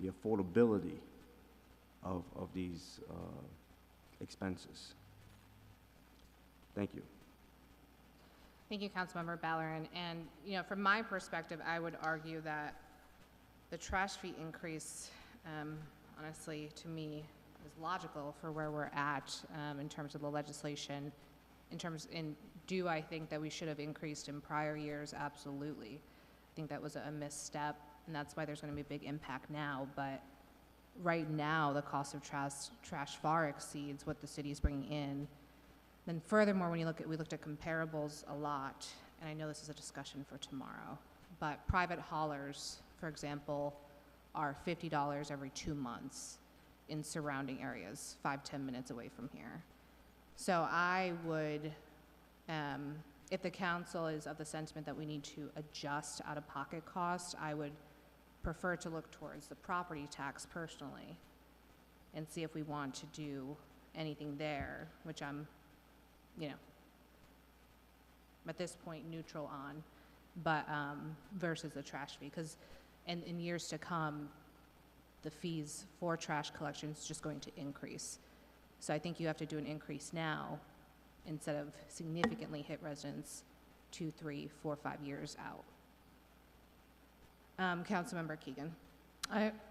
the affordability of these expenses. Thank you. Thank you, Councilmember Ballerin. And, you know, from my perspective, I would argue that the trash fee increase, honestly, to me, is logical for where we're at in terms of the legislation. Do I think that we should have increased in prior years? Absolutely. I think that was a misstep, and that's why there's going to be a big impact now. But right now, the cost of trash far exceeds what the city is bringing in. Then furthermore, when we looked at comparables a lot, and I know this is a discussion for tomorrow, but private haulers, for example, are $50 every 2 months in surrounding areas, 5-10 minutes away from here. So I would, if the council is of the sentiment that we need to adjust out-of-pocket costs, I would prefer to look towards the property tax personally and see if we want to do anything there, which I'm, you know, at this point neutral on, but versus the trash fee, because in years to come, the fees for trash collection is just going to increase. So I think you have to do an increase now instead of significantly hit residents 2, 3, 4, 5 years out. Councilmember Keegan.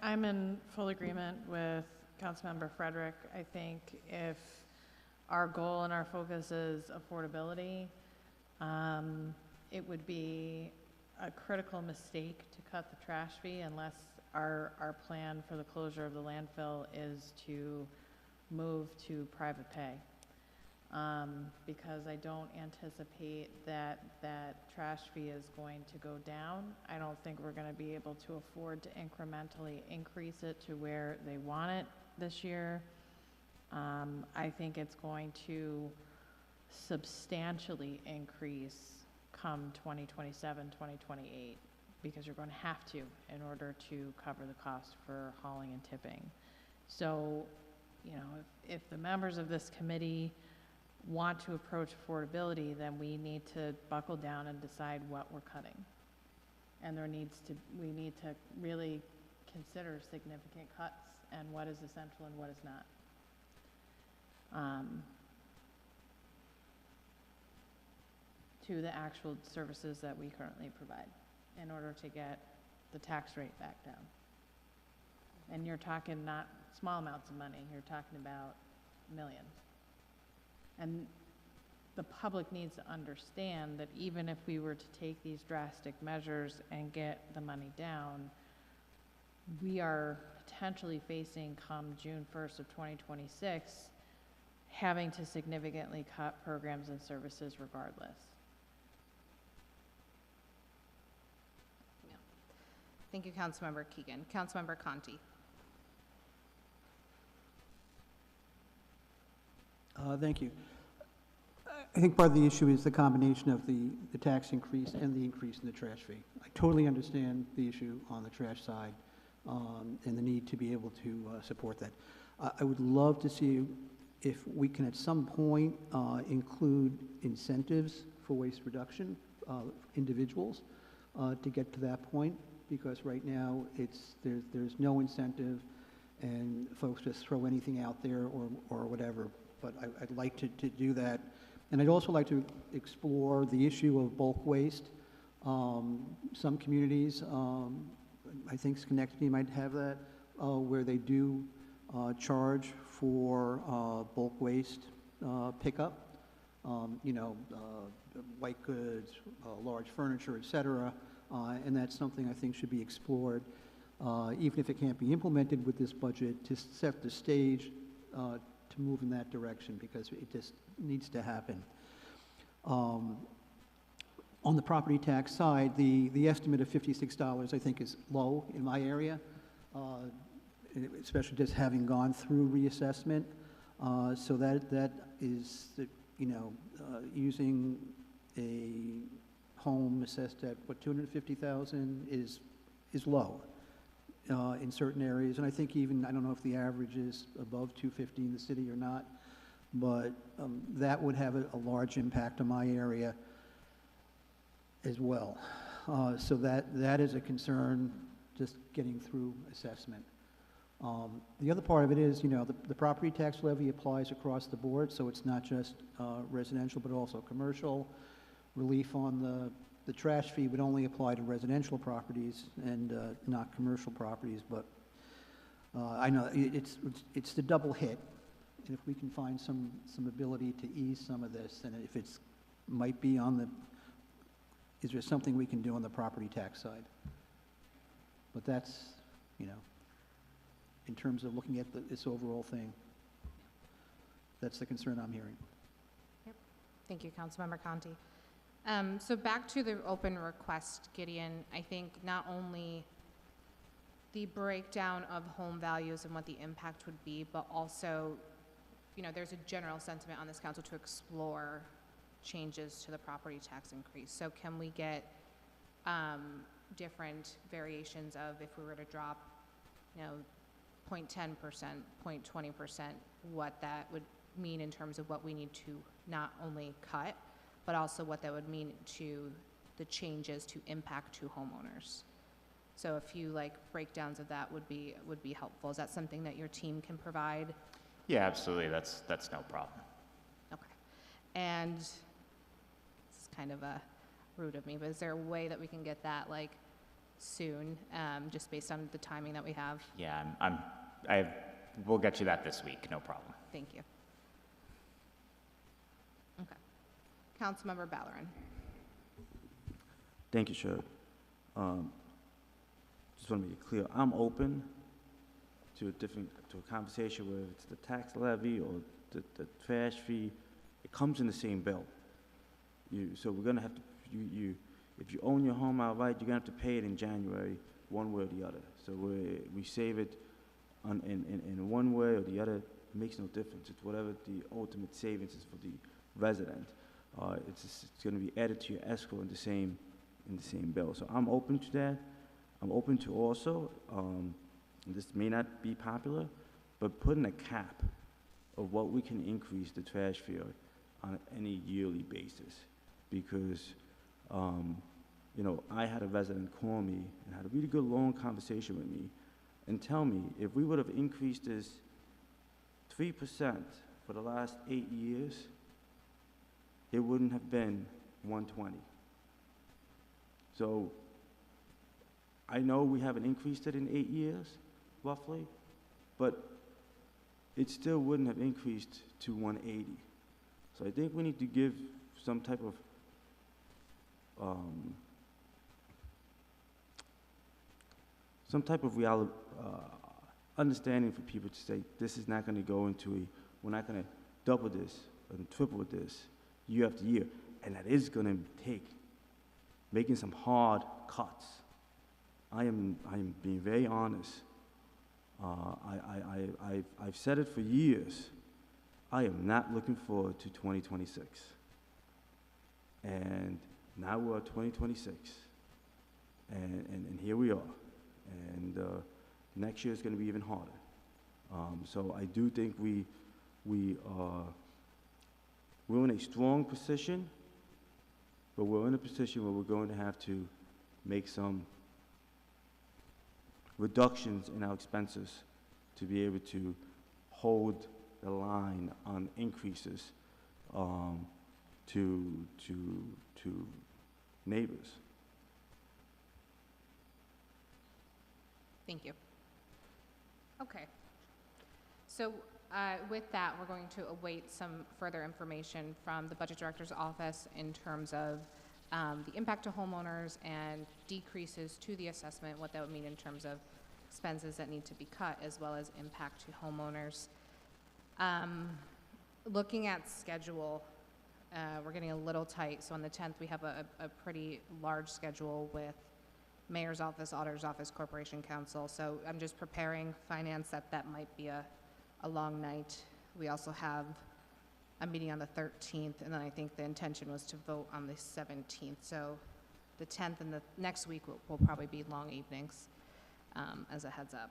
I'm in full agreement with Councilmember Frederick. I think if our goal and our focus is affordability, it would be a critical mistake to cut the trash fee unless our plan for the closure of the landfill is to move to private pay. Because I don't anticipate that trash fee is going to go down. I don't think we're going to be able to afford to incrementally increase it to where they want it this year. I think it's going to substantially increase come 2027, 2028, because you're going to have to in order to cover the cost for hauling and tipping. So, you know, if the members of this committee want to approach affordability, then we need to buckle down and decide what we're cutting. And we need to really consider significant cuts and what is essential and what is not. To the actual services that we currently provide in order to get the tax rate back down. And you're talking not small amounts of money, you're talking about millions. And the public needs to understand that even if we were to take these drastic measures and get the money down, we are potentially facing come June 1st of 2026, having to significantly cut programs and services regardless. Yeah. Thank you, Councilmember Keegan. Councilmember Conti. Thank you. I think part of the issue is the combination of the tax increase and the increase in the trash fee. I totally understand the issue on the trash side and the need to be able to support that. I would love to see if we can at some point include incentives for waste reduction, individuals, to get to that point, because right now there's no incentive and folks just throw anything out there or whatever. But I'd like to do that. And I'd also like to explore the issue of bulk waste. Some communities I think Schenectady might have that, where they do charge for bulk waste pickup. You know, white goods, large furniture, et cetera, and that's something I think should be explored, even if it can't be implemented with this budget, to set the stage to move in that direction, because it just needs to happen. On the property tax side, the estimate of $56 I think is low in my area, especially just having gone through reassessment. So that is, you know, using a home assessed at, what, 250,000 is low in certain areas. And I think even, I don't know if the average is above 250 in the city or not, but that would have a large impact on my area as well. So that is a concern, just getting through assessment. The other part of it is, you know, the property tax levy applies across the board, so it's not just residential, but also commercial. Relief on the trash fee would only apply to residential properties and not commercial properties, but I know it's the double hit. And if we can find some ability to ease some of this, and if it's, might be on the, is there something we can do on the property tax side? But that's, you know, in terms of looking at this overall thing, that's the concern I'm hearing. Yep. Thank you, Councilmember Conti. So back to the open request, Gideon, I think not only the breakdown of home values and what the impact would be, but also, you know, there's a general sentiment on this council to explore changes to the property tax increase. So can we get different variations of, if we were to drop, you know, 0.10%, 0.20%, what that would mean in terms of what we need to not only cut, but also what that would mean to the changes to impact to homeowners. So a few like breakdowns of that would be helpful. Is that something that your team can provide? Yeah, absolutely. That's no problem. Okay. And this is kind of a rude of me, but is there a way that we can get that like soon, just based on the timing that we have? Yeah, we'll get you that this week, no problem. Thank you. Okay. Councilmember Ballerin. Thank you, Chair. Just want to make it clear, I'm open to a conversation, whether it's the tax levy or the trash fee. It comes in the same bill. So we're gonna have to, if you own your home outright, you're gonna have to pay it in January, one way or the other. So we save it in one way or the other. It makes no difference. It's whatever the ultimate savings is for the resident. It's going to be added to your escrow in the same bill. So I'm open to that. I'm open to also, this may not be popular, but putting a cap of what we can increase the trash fee on any yearly basis, because you know, I had a resident call me and had a really good long conversation with me and tell me if we would have increased this 3% for the last 8 years, it wouldn't have been 120. So I know we haven't increased it in 8 years, roughly, but it still wouldn't have increased to 180. So I think we need to give some type of understanding for people to say, this is not going to go into we're not going to double this and triple this year after year. And that is going to take making some hard cuts. I am being very honest. I've said it for years. I am not looking forward to 2026. And now we're at 2026. And here we are. And next year is going to be even harder. So I do think we're in a strong position, but we're in a position where we're going to have to make some reductions in our expenses to be able to hold the line on increases to neighbors. Thank you. Okay. So with that, we're going to await some further information from the Budget Director's office in terms of the impact to homeowners and decreases to the assessment, what that would mean in terms of expenses that need to be cut, as well as impact to homeowners. Looking at schedule, we're getting a little tight. So on the 10th, we have a pretty large schedule with Mayor's Office, Auditor's Office, Corporation Council. So I'm just preparing finance that might be a long night. We also have a meeting on the 13th, and then I think the intention was to vote on the 17th. So the 10th and the next week will probably be long evenings, as a heads up.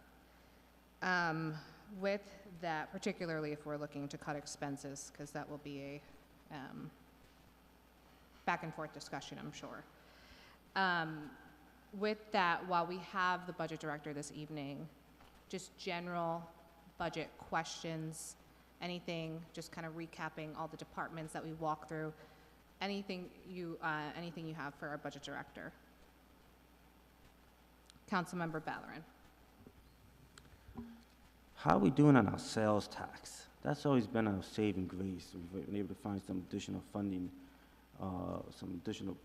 With that, particularly if we're looking to cut expenses, because that will be a back and forth discussion, I'm sure. With that, while we have the Budget Director this evening, just general budget questions, anything, just kind of recapping all the departments that we walked through, anything you have for our Budget Director. Councilmember Ballerin. How are we doing on our sales tax? That's always been our saving grace. We've been able to find some additional funding, some additional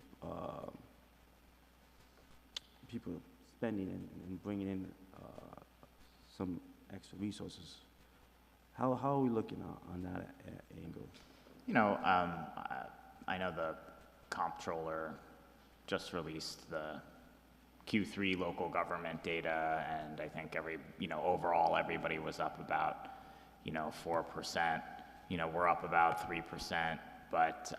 people spending and bringing in some extra resources. How are we looking on that angle? You know, I know the comptroller just released the Q3 local government data, and I think overall everybody was up about, 4%. We're up about 3%, but,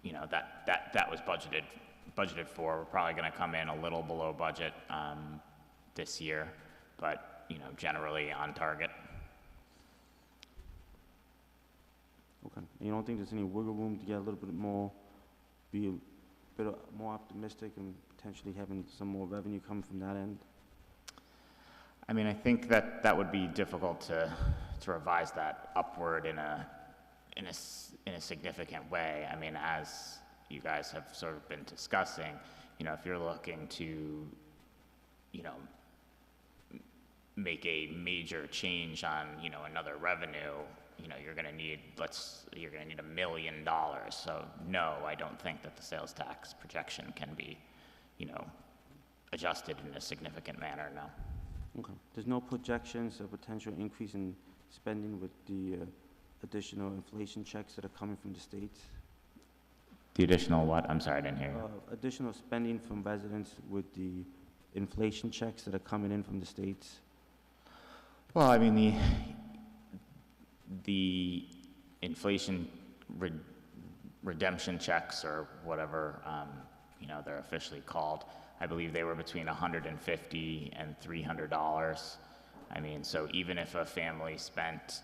that was budgeted for. We're probably going to come in a little below budget this year, but, generally on target. Okay. You don't think there's any wiggle room to get a little bit more, be a bit more optimistic and potentially having some more revenue come from that end? I mean, I think that would be difficult to revise that upward in a significant way. I mean, as you guys have sort of been discussing, if you're looking to, make a major change on, another revenue, you're going to need $1 million. So no, I don't think that the sales tax projection can be, adjusted in a significant manner, no. Okay. There's no projections of potential increase in spending with the additional inflation checks that are coming from the states? The additional what? I'm sorry, I didn't hear you. Additional spending from residents with the inflation checks that are coming in from the states? Well, I mean, the inflation redemption checks, or whatever they're officially called, I believe they were between $150 and $300. I mean, so even if a family spent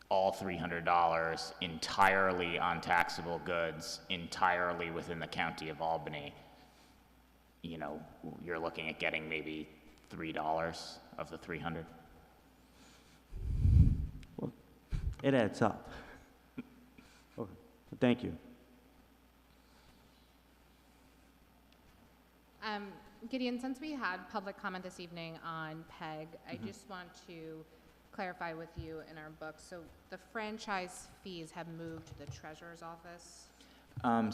all $300 entirely on taxable goods, entirely within the county of Albany, you're looking at getting maybe $3 of the 300. Well, it adds up. Okay. Thank you. Gideon, since we had public comment this evening on PEG, I just want to clarify with you in our book. So the franchise fees have moved to the treasurer's office.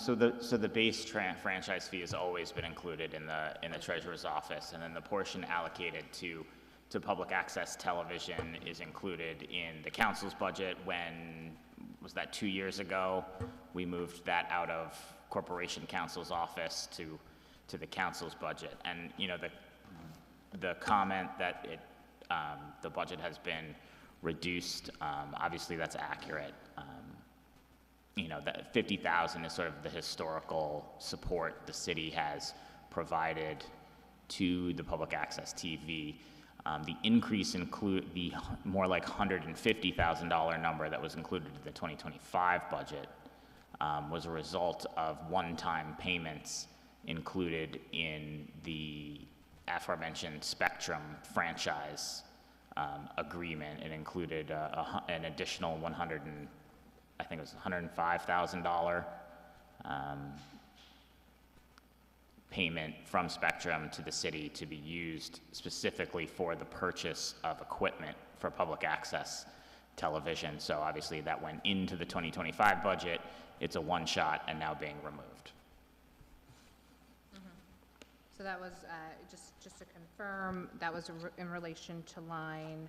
So the base franchise fee has always been included in the treasurer's office, and then the portion allocated to public access television is included in the council's budget. When was that, 2 years ago? We moved that out of Corporation Council's office to the council's budget, and the comment that the budget has been reduced, obviously that's accurate. That 50,000 is sort of the historical support the city has provided to the public access TV. The increase include the more like $150,000 number that was included in the 2025 budget was a result of one-time payments included in the aforementioned Spectrum franchise agreement. It included an additional $105,000 payment from Spectrum to the city to be used specifically for the purchase of equipment for public access television. So obviously that went into the 2025 budget. It's a one-shot and now being removed. So that was, just to confirm, that was in relation to line,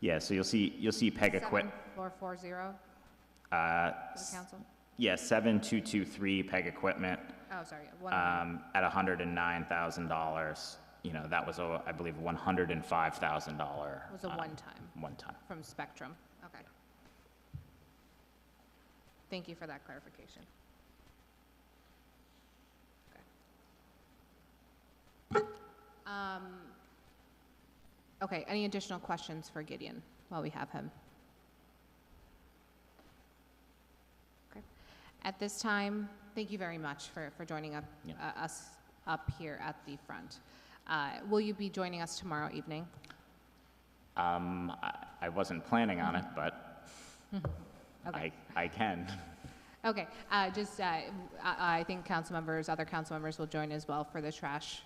Yeah, so you'll see PEG equip. 7440 Uh, for the council? Yeah, 7223 PEG equipment, Oh, sorry, at $109,000. You know, that was, I believe, $105,000. was a one-time One time. from Spectrum. Okay. Thank you for that clarification. Okay. Okay, any additional questions for Gideon while we have him? Okay. At this time, thank you very much for joining us up here at the front. Will you be joining us tomorrow evening? I wasn't planning on it, but Okay. I can. Okay, I think other council members will join as well for the trash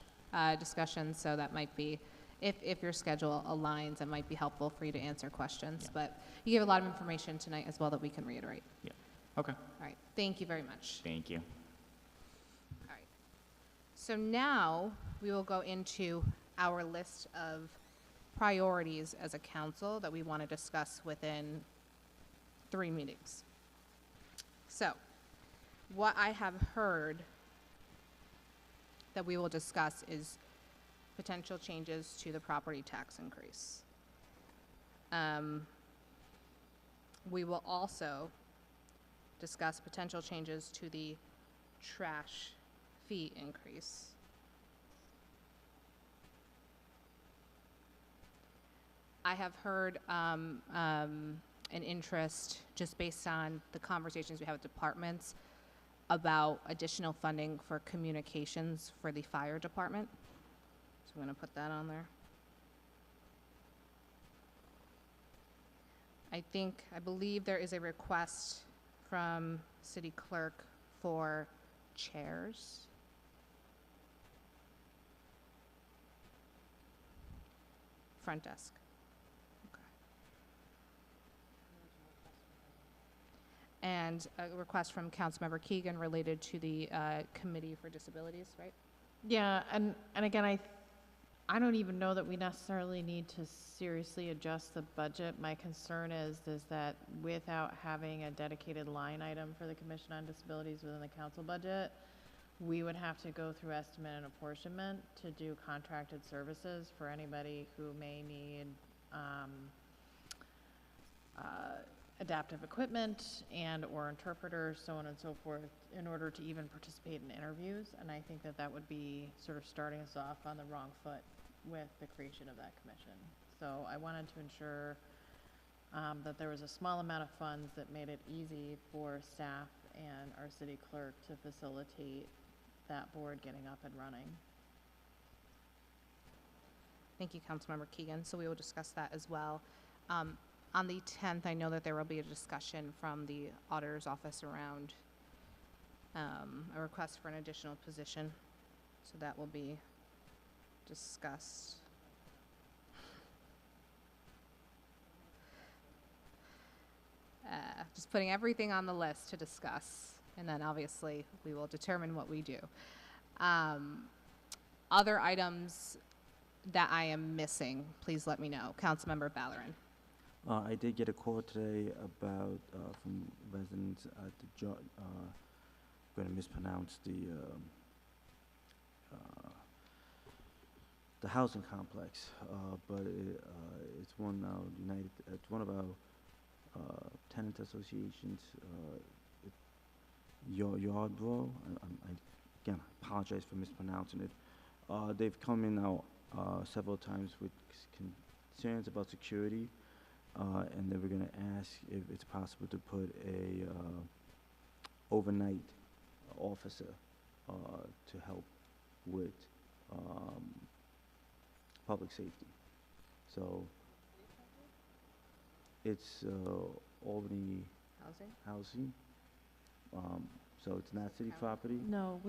discussion, so that might be, if your schedule aligns, it might be helpful for you to answer questions. Yeah. But you gave a lot of information tonight as well that we can reiterate. Yeah. Okay. All right, thank you very much. Thank you. All right. So now we will go into our list of priorities as a council that we want to discuss within 3 meetings. So, what I have heard that we will discuss is potential changes to the property tax increase. We will also discuss potential changes to the trash fee increase. I have heard an interest, just based on the conversations we have with departments, about additional funding for communications for the fire department. So I'm going to put that on there. I believe there is a request from city clerk for chairs. Front desk. And a request from Councilmember Keegan related to the Committee for Disabilities, right? Yeah, and again, I don't even know that we necessarily need to seriously adjust the budget. My concern is that without having a dedicated line item for the Commission on Disabilities within the council budget, we would have to go through estimate and apportionment to do contracted services for anybody who may need adaptive equipment and/or interpreters, so on and so forth, in order to even participate in interviews. And I think that would be sort of starting us off on the wrong foot with the creation of that commission. So I wanted to ensure that there was a small amount of funds that made it easy for staff and our city clerk to facilitate that board getting up and running. Thank you, Councilmember Keegan. So we will discuss that as well. On the 10th, I know that there will be a discussion from the auditor's office around a request for an additional position. So that will be discussed. Just putting everything on the list to discuss, and then obviously we will determine what we do. Other items that I am missing, please let me know. Councilmember Ballerin. I did get a call today about, from residents at the going to mispronounce the housing complex, but it's one now United. It's one of our tenant associations. Yardborough. I again apologize for mispronouncing it. They've come in now several times with concerns about security. And they were going to ask if it's possible to put a overnight officer to help with public safety. So it's Albany housing. So it's not city property. No,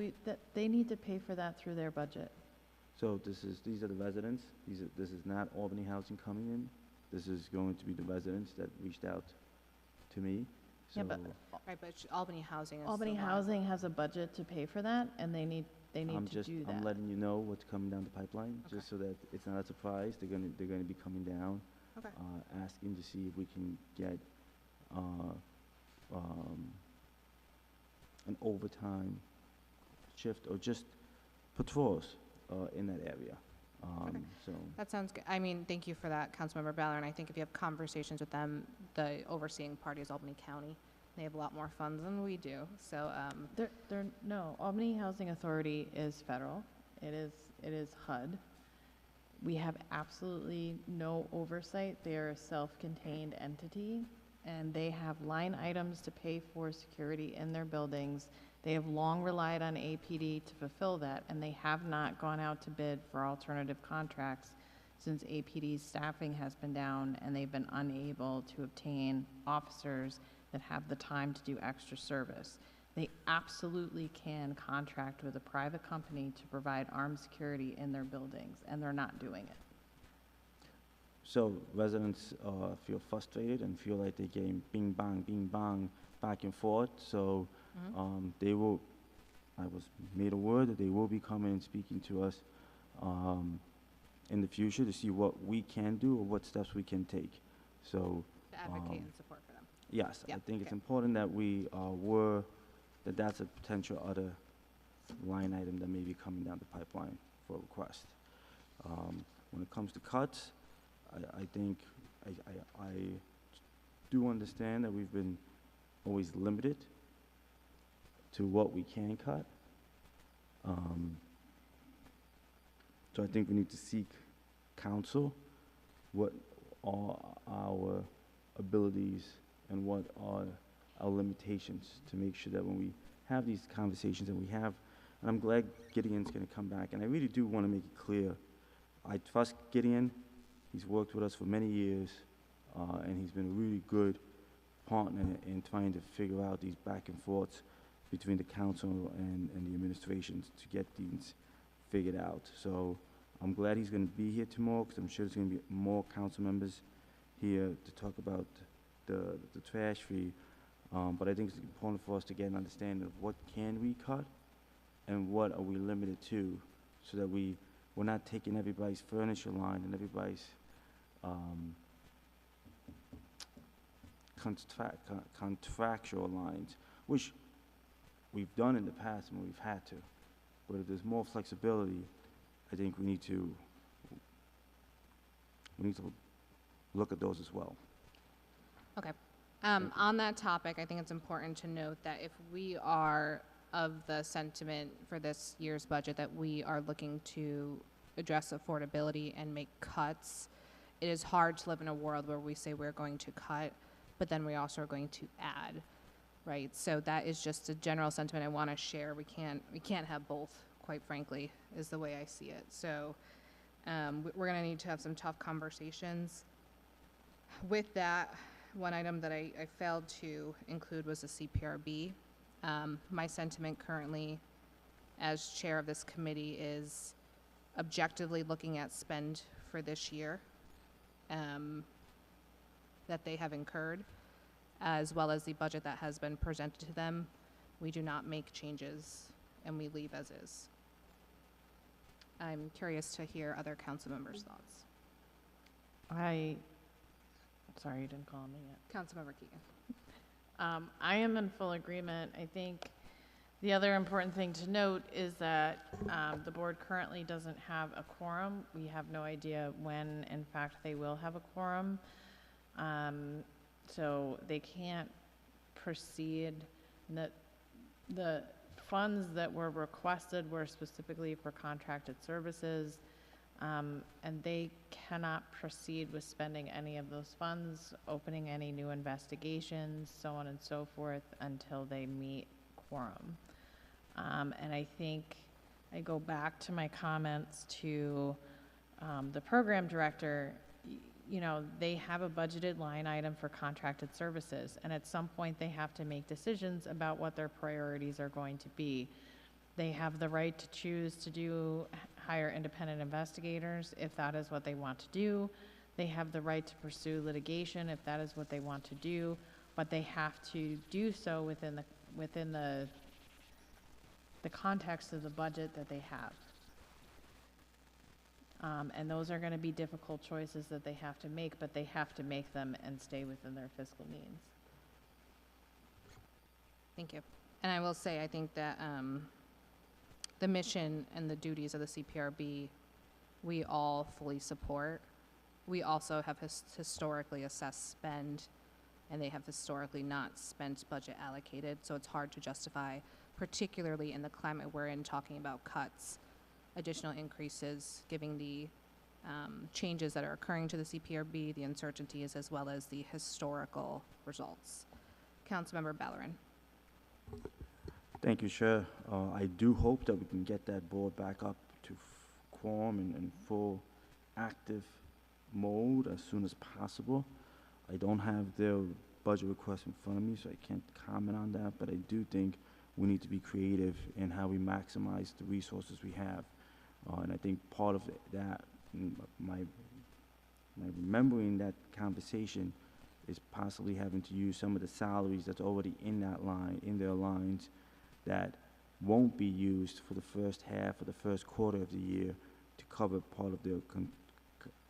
they need to pay for that through their budget. So these are the residents. This is not Albany Housing coming in. This is going to be the residents that reached out to me. Yeah, but So Right, but Albany Housing is. Albany the one. Housing has a budget to pay for that, and they need to do that. I'm letting you know what's coming down the pipeline, Okay. just so that it's not a surprise. They're gonna be coming down, Okay. asking to see if we can get, an overtime shift or just patrols, in that area. Okay. So, That sounds good. I mean, thank you for that, Councilmember Ballard, and I think if you have conversations with them, the overseeing party is Albany County. They have a lot more funds than we do, so, No, Albany Housing Authority is federal. It is HUD. We have absolutely no oversight. They are a self-contained entity, and they have line items to pay for security in their buildings. They have long relied on APD to fulfill that, and they have not gone out to bid for alternative contracts since APD's staffing has been down, and they've been unable to obtain officers that have the time to do extra service. They absolutely can contract with a private company to provide armed security in their buildings, and they're not doing it. so residents, feel frustrated and feel like they're getting bing bang, back and forth. So, I was made aware that they will be coming and speaking to us, in the future to see what we can do or what steps we can take. So, to advocate and support for them. yes, I Yeah, think it's okay. important that we that's a potential other line item that may be coming down the pipeline for a request. When it comes to cuts, I think I do understand that we've been always limited to what we can cut. So I think we need to seek counsel, what are our abilities and what are our limitations, to make sure that when we have these conversations and and I'm glad Gideon's gonna come back, and I really do wanna make it clear, I trust Gideon, he's worked with us for many years, and he's been a really good partner in trying to figure out these back and forths between the council and the administrations to get these figured out. So I'm glad he's gonna be here tomorrow, because I'm sure there's gonna be more council members here to talk about the trash fee. But I think it's important for us to get an understanding of what can we cut and what are we limited to, so that we're not taking everybody's furniture line and everybody's contractual lines, which we've done in the past when we've had to. But if there's more flexibility, I think we need to look at those as well. Okay. On that topic, I think it's important to note that if we are of the sentiment for this year's budget that we are looking to address affordability and make cuts, it is hard to live in a world where we say we're going to cut, but then we also are going to add, right? So that is just a general sentiment I want to share. We can't have both, quite frankly, is the way I see it. So we're going to need to have some tough conversations. With that, one item that I failed to include was the CPRB. My sentiment currently as chair of this committee is objectively looking at spend for this year that they have incurred, as well as the budget that has been presented to them. We do not make changes and we leave as is. I'm curious to hear other council members' thoughts. Sorry, you didn't call me yet. Councilmember Keegan. I am in full agreement. I think the other important thing to note is that the board currently doesn't have a quorum. We have no idea when, in fact, they will have a quorum. So they can't proceed. The funds that were requested were specifically for contracted services, and they cannot proceed with spending any of those funds, opening any new investigations, so on and so forth, until they meet quorum. And I think I go back to my comments to the program director. they have a budgeted line item for contracted services, and at some point, they have to make decisions about what their priorities are going to be. They have the right to choose to hire independent investigators if that is what they want to do. They have the right to pursue litigation if that is what they want to do, but they have to do so within the context of the budget that they have. And those are going to be difficult choices that they have to make, but they have to make them and stay within their fiscal means. Thank you. And I will say, I think that the mission and the duties of the CPRB, we all fully support. We also have historically assessed spend, and they have historically not spent budget allocated, so it's hard to justify, particularly in the climate we're in, talking about cuts, additional increases, giving the changes that are occurring to the CPRB, the uncertainties, as well as the historical results. Councilmember Ballerin. Thank you, Chair. I do hope that we can get that board back up to quorum and full active mode as soon as possible. I don't have their budget request in front of me, so I can't comment on that, but I do think we need to be creative in how we maximize the resources we have. And I think part of that, my remembering that conversation, is possibly having to use some of the salaries that's already in that line, in their lines, that won't be used for the first half or the first quarter of the year to cover part of their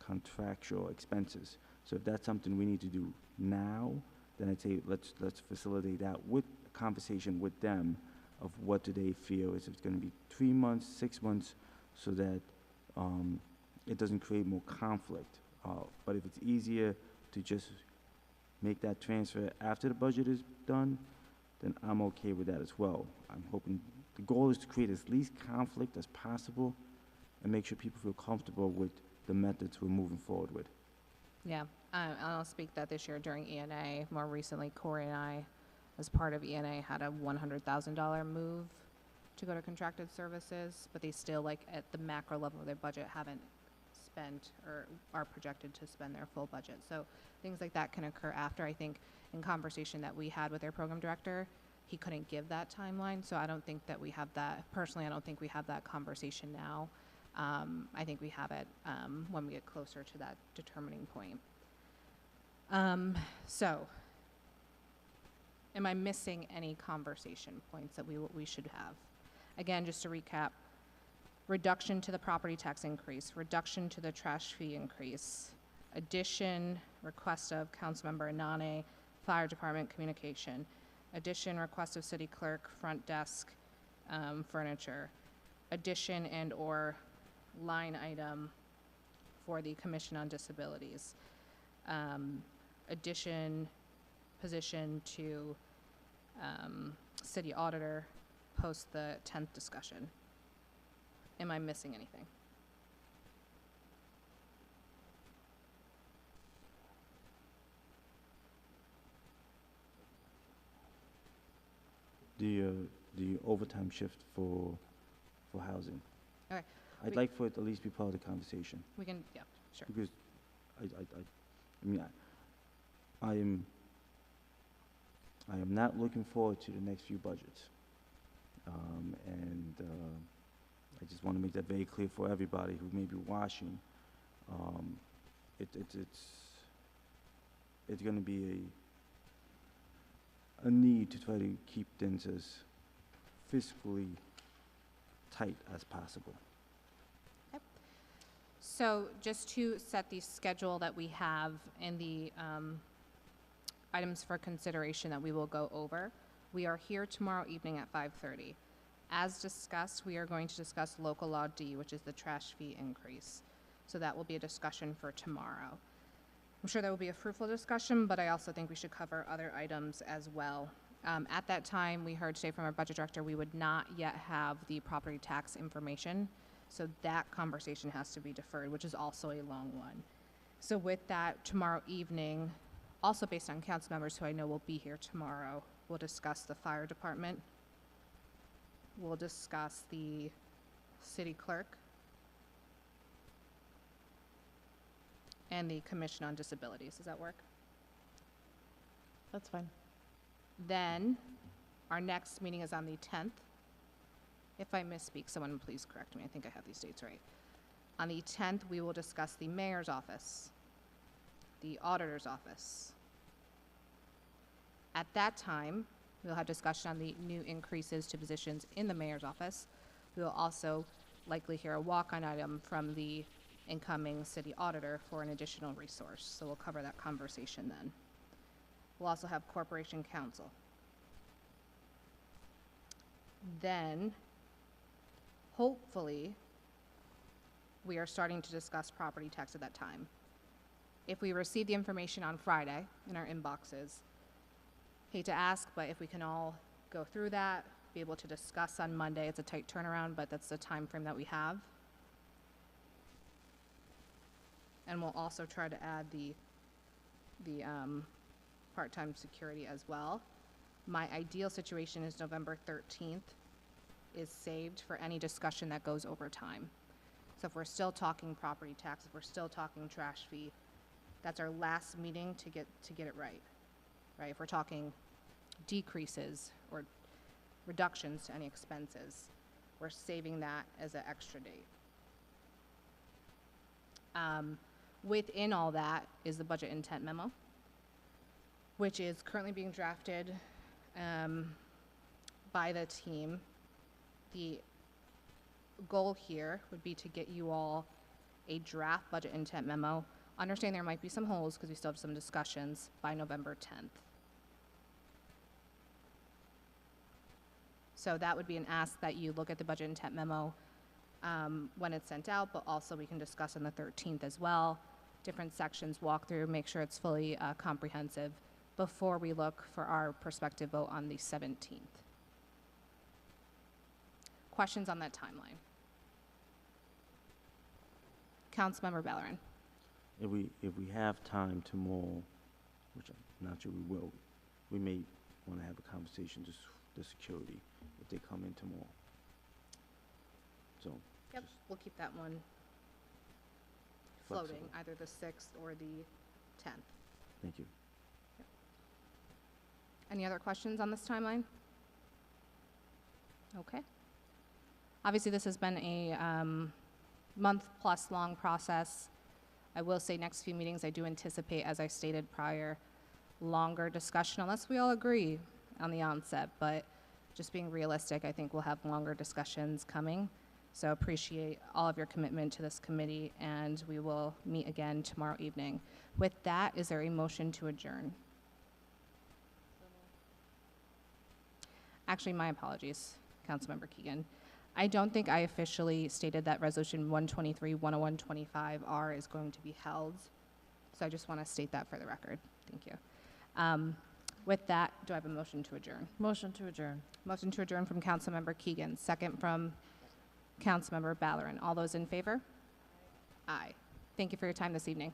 contractual expenses. So if that's something we need to do now, then I'd say let's facilitate that with a conversation with them of what do they feel. Is it going to be 3 months, 6 months, so that it doesn't create more conflict. But if it's easier to just make that transfer after the budget is done, then I'm okay with that as well. I'm hoping the goal is to create as least conflict as possible and make sure people feel comfortable with the methods we're moving forward with. Yeah, I'll speak that this year during ENA. More recently, Corey and I, as part of ENA, had a $100,000 move to go to contracted services, but they still, like, at the macro level of their budget, haven't spent or are projected to spend their full budget. So things like that can occur after. I think in conversation that we had with their program director, he couldn't give that timeline, so I don't think that we have that. Personally, I don't think we have that conversation now. I think we have it when we get closer to that determining point. So, am I missing any conversation points that we should have? Again, just to recap, reduction to the property tax increase, reduction to the trash fee increase, addition, request of Councilmember Anane, Fire Department communication, addition, request of City Clerk, front desk, furniture, addition and or line item for the Commission on Disabilities, addition position to City Auditor post the 10th discussion. Am I missing anything? The overtime shift for housing. Okay. I'd like for it to at least be part of the conversation. We can, yeah, sure. Because I am not looking forward to the next few budgets. I just want to make that very clear for everybody who may be watching. It's going to be a need to try to keep things as fiscally tight as possible. So just to set the schedule that we have and the items for consideration that we will go over, we are here tomorrow evening at 5:30. As discussed, we are going to discuss local law D, which is the trash fee increase. So that will be a discussion for tomorrow. I'm sure that will be a fruitful discussion, but I also think we should cover other items as well. At that time, we heard today from our budget director, we would not yet have the property tax information. So that conversation has to be deferred, which is also a long one. So with that, tomorrow evening, also based on council members who I know will be here tomorrow, we'll discuss the fire department. We'll discuss the city clerk. and the Commission on Disabilities. Does that work? That's fine. Then, our next meeting is on the 10th. If I misspeak, someone please correct me. I think I have these dates right. On the 10th, we will discuss the mayor's office, the auditor's office. At that time, we'll have discussion on the new increases to positions in the mayor's office. We will also likely hear a walk-on item from the incoming city auditor for an additional resource. So we'll cover that conversation then. We'll also have corporation counsel. Then, hopefully, we are starting to discuss property tax at that time. If we receive the information on Friday in our inboxes, hate to ask, but if we can all go through that, be able to discuss on Monday, it's a tight turnaround, but that's the time frame that we have. And we'll also try to add the part-time security as well. My ideal situation is November 13th is saved for any discussion that goes over time. So if we're still talking property tax, if we're still talking trash fee, that's our last meeting to get it right. Right? If we're talking decreases or reductions to any expenses, we're saving that as an extra date. Within all that is the budget intent memo, which is currently being drafted by the team. The goal here would be to get you all a draft budget intent memo. Understand there might be some holes because we still have some discussions by November 10th. So that would be an ask that you look at the budget intent memo when it's sent out, but also we can discuss on the 13th as well. Different sections, walk through, make sure it's fully comprehensive before we look for our prospective vote on the 17th. Questions on that timeline? Councilmember Bellerin. If we have time tomorrow, which I'm not sure we will, we may want to have a conversation, just the security, if they come in tomorrow. So. Yep, just we'll keep that one flexible. floating, either the 6th or the 10th. Thank you. Any other questions on this timeline? Okay. Obviously, this has been a month-plus long process. I will say next few meetings, I do anticipate, as I stated prior, longer discussion, unless we all agree on the onset. But just being realistic, I think we'll have longer discussions coming. So appreciate all of your commitment to this committee, and we will meet again tomorrow evening. With that, is there a motion to adjourn? Actually, my apologies, Councilmember Keegan. I don't think I officially stated that Resolution 123-101-25R is going to be held. So I just want to state that for the record. Thank you. With that, do I have a motion to adjourn? Motion to adjourn. Motion to adjourn from Councilmember Keegan, second from Councilmember Bellerin. All those in favor? Aye. Thank you for your time this evening.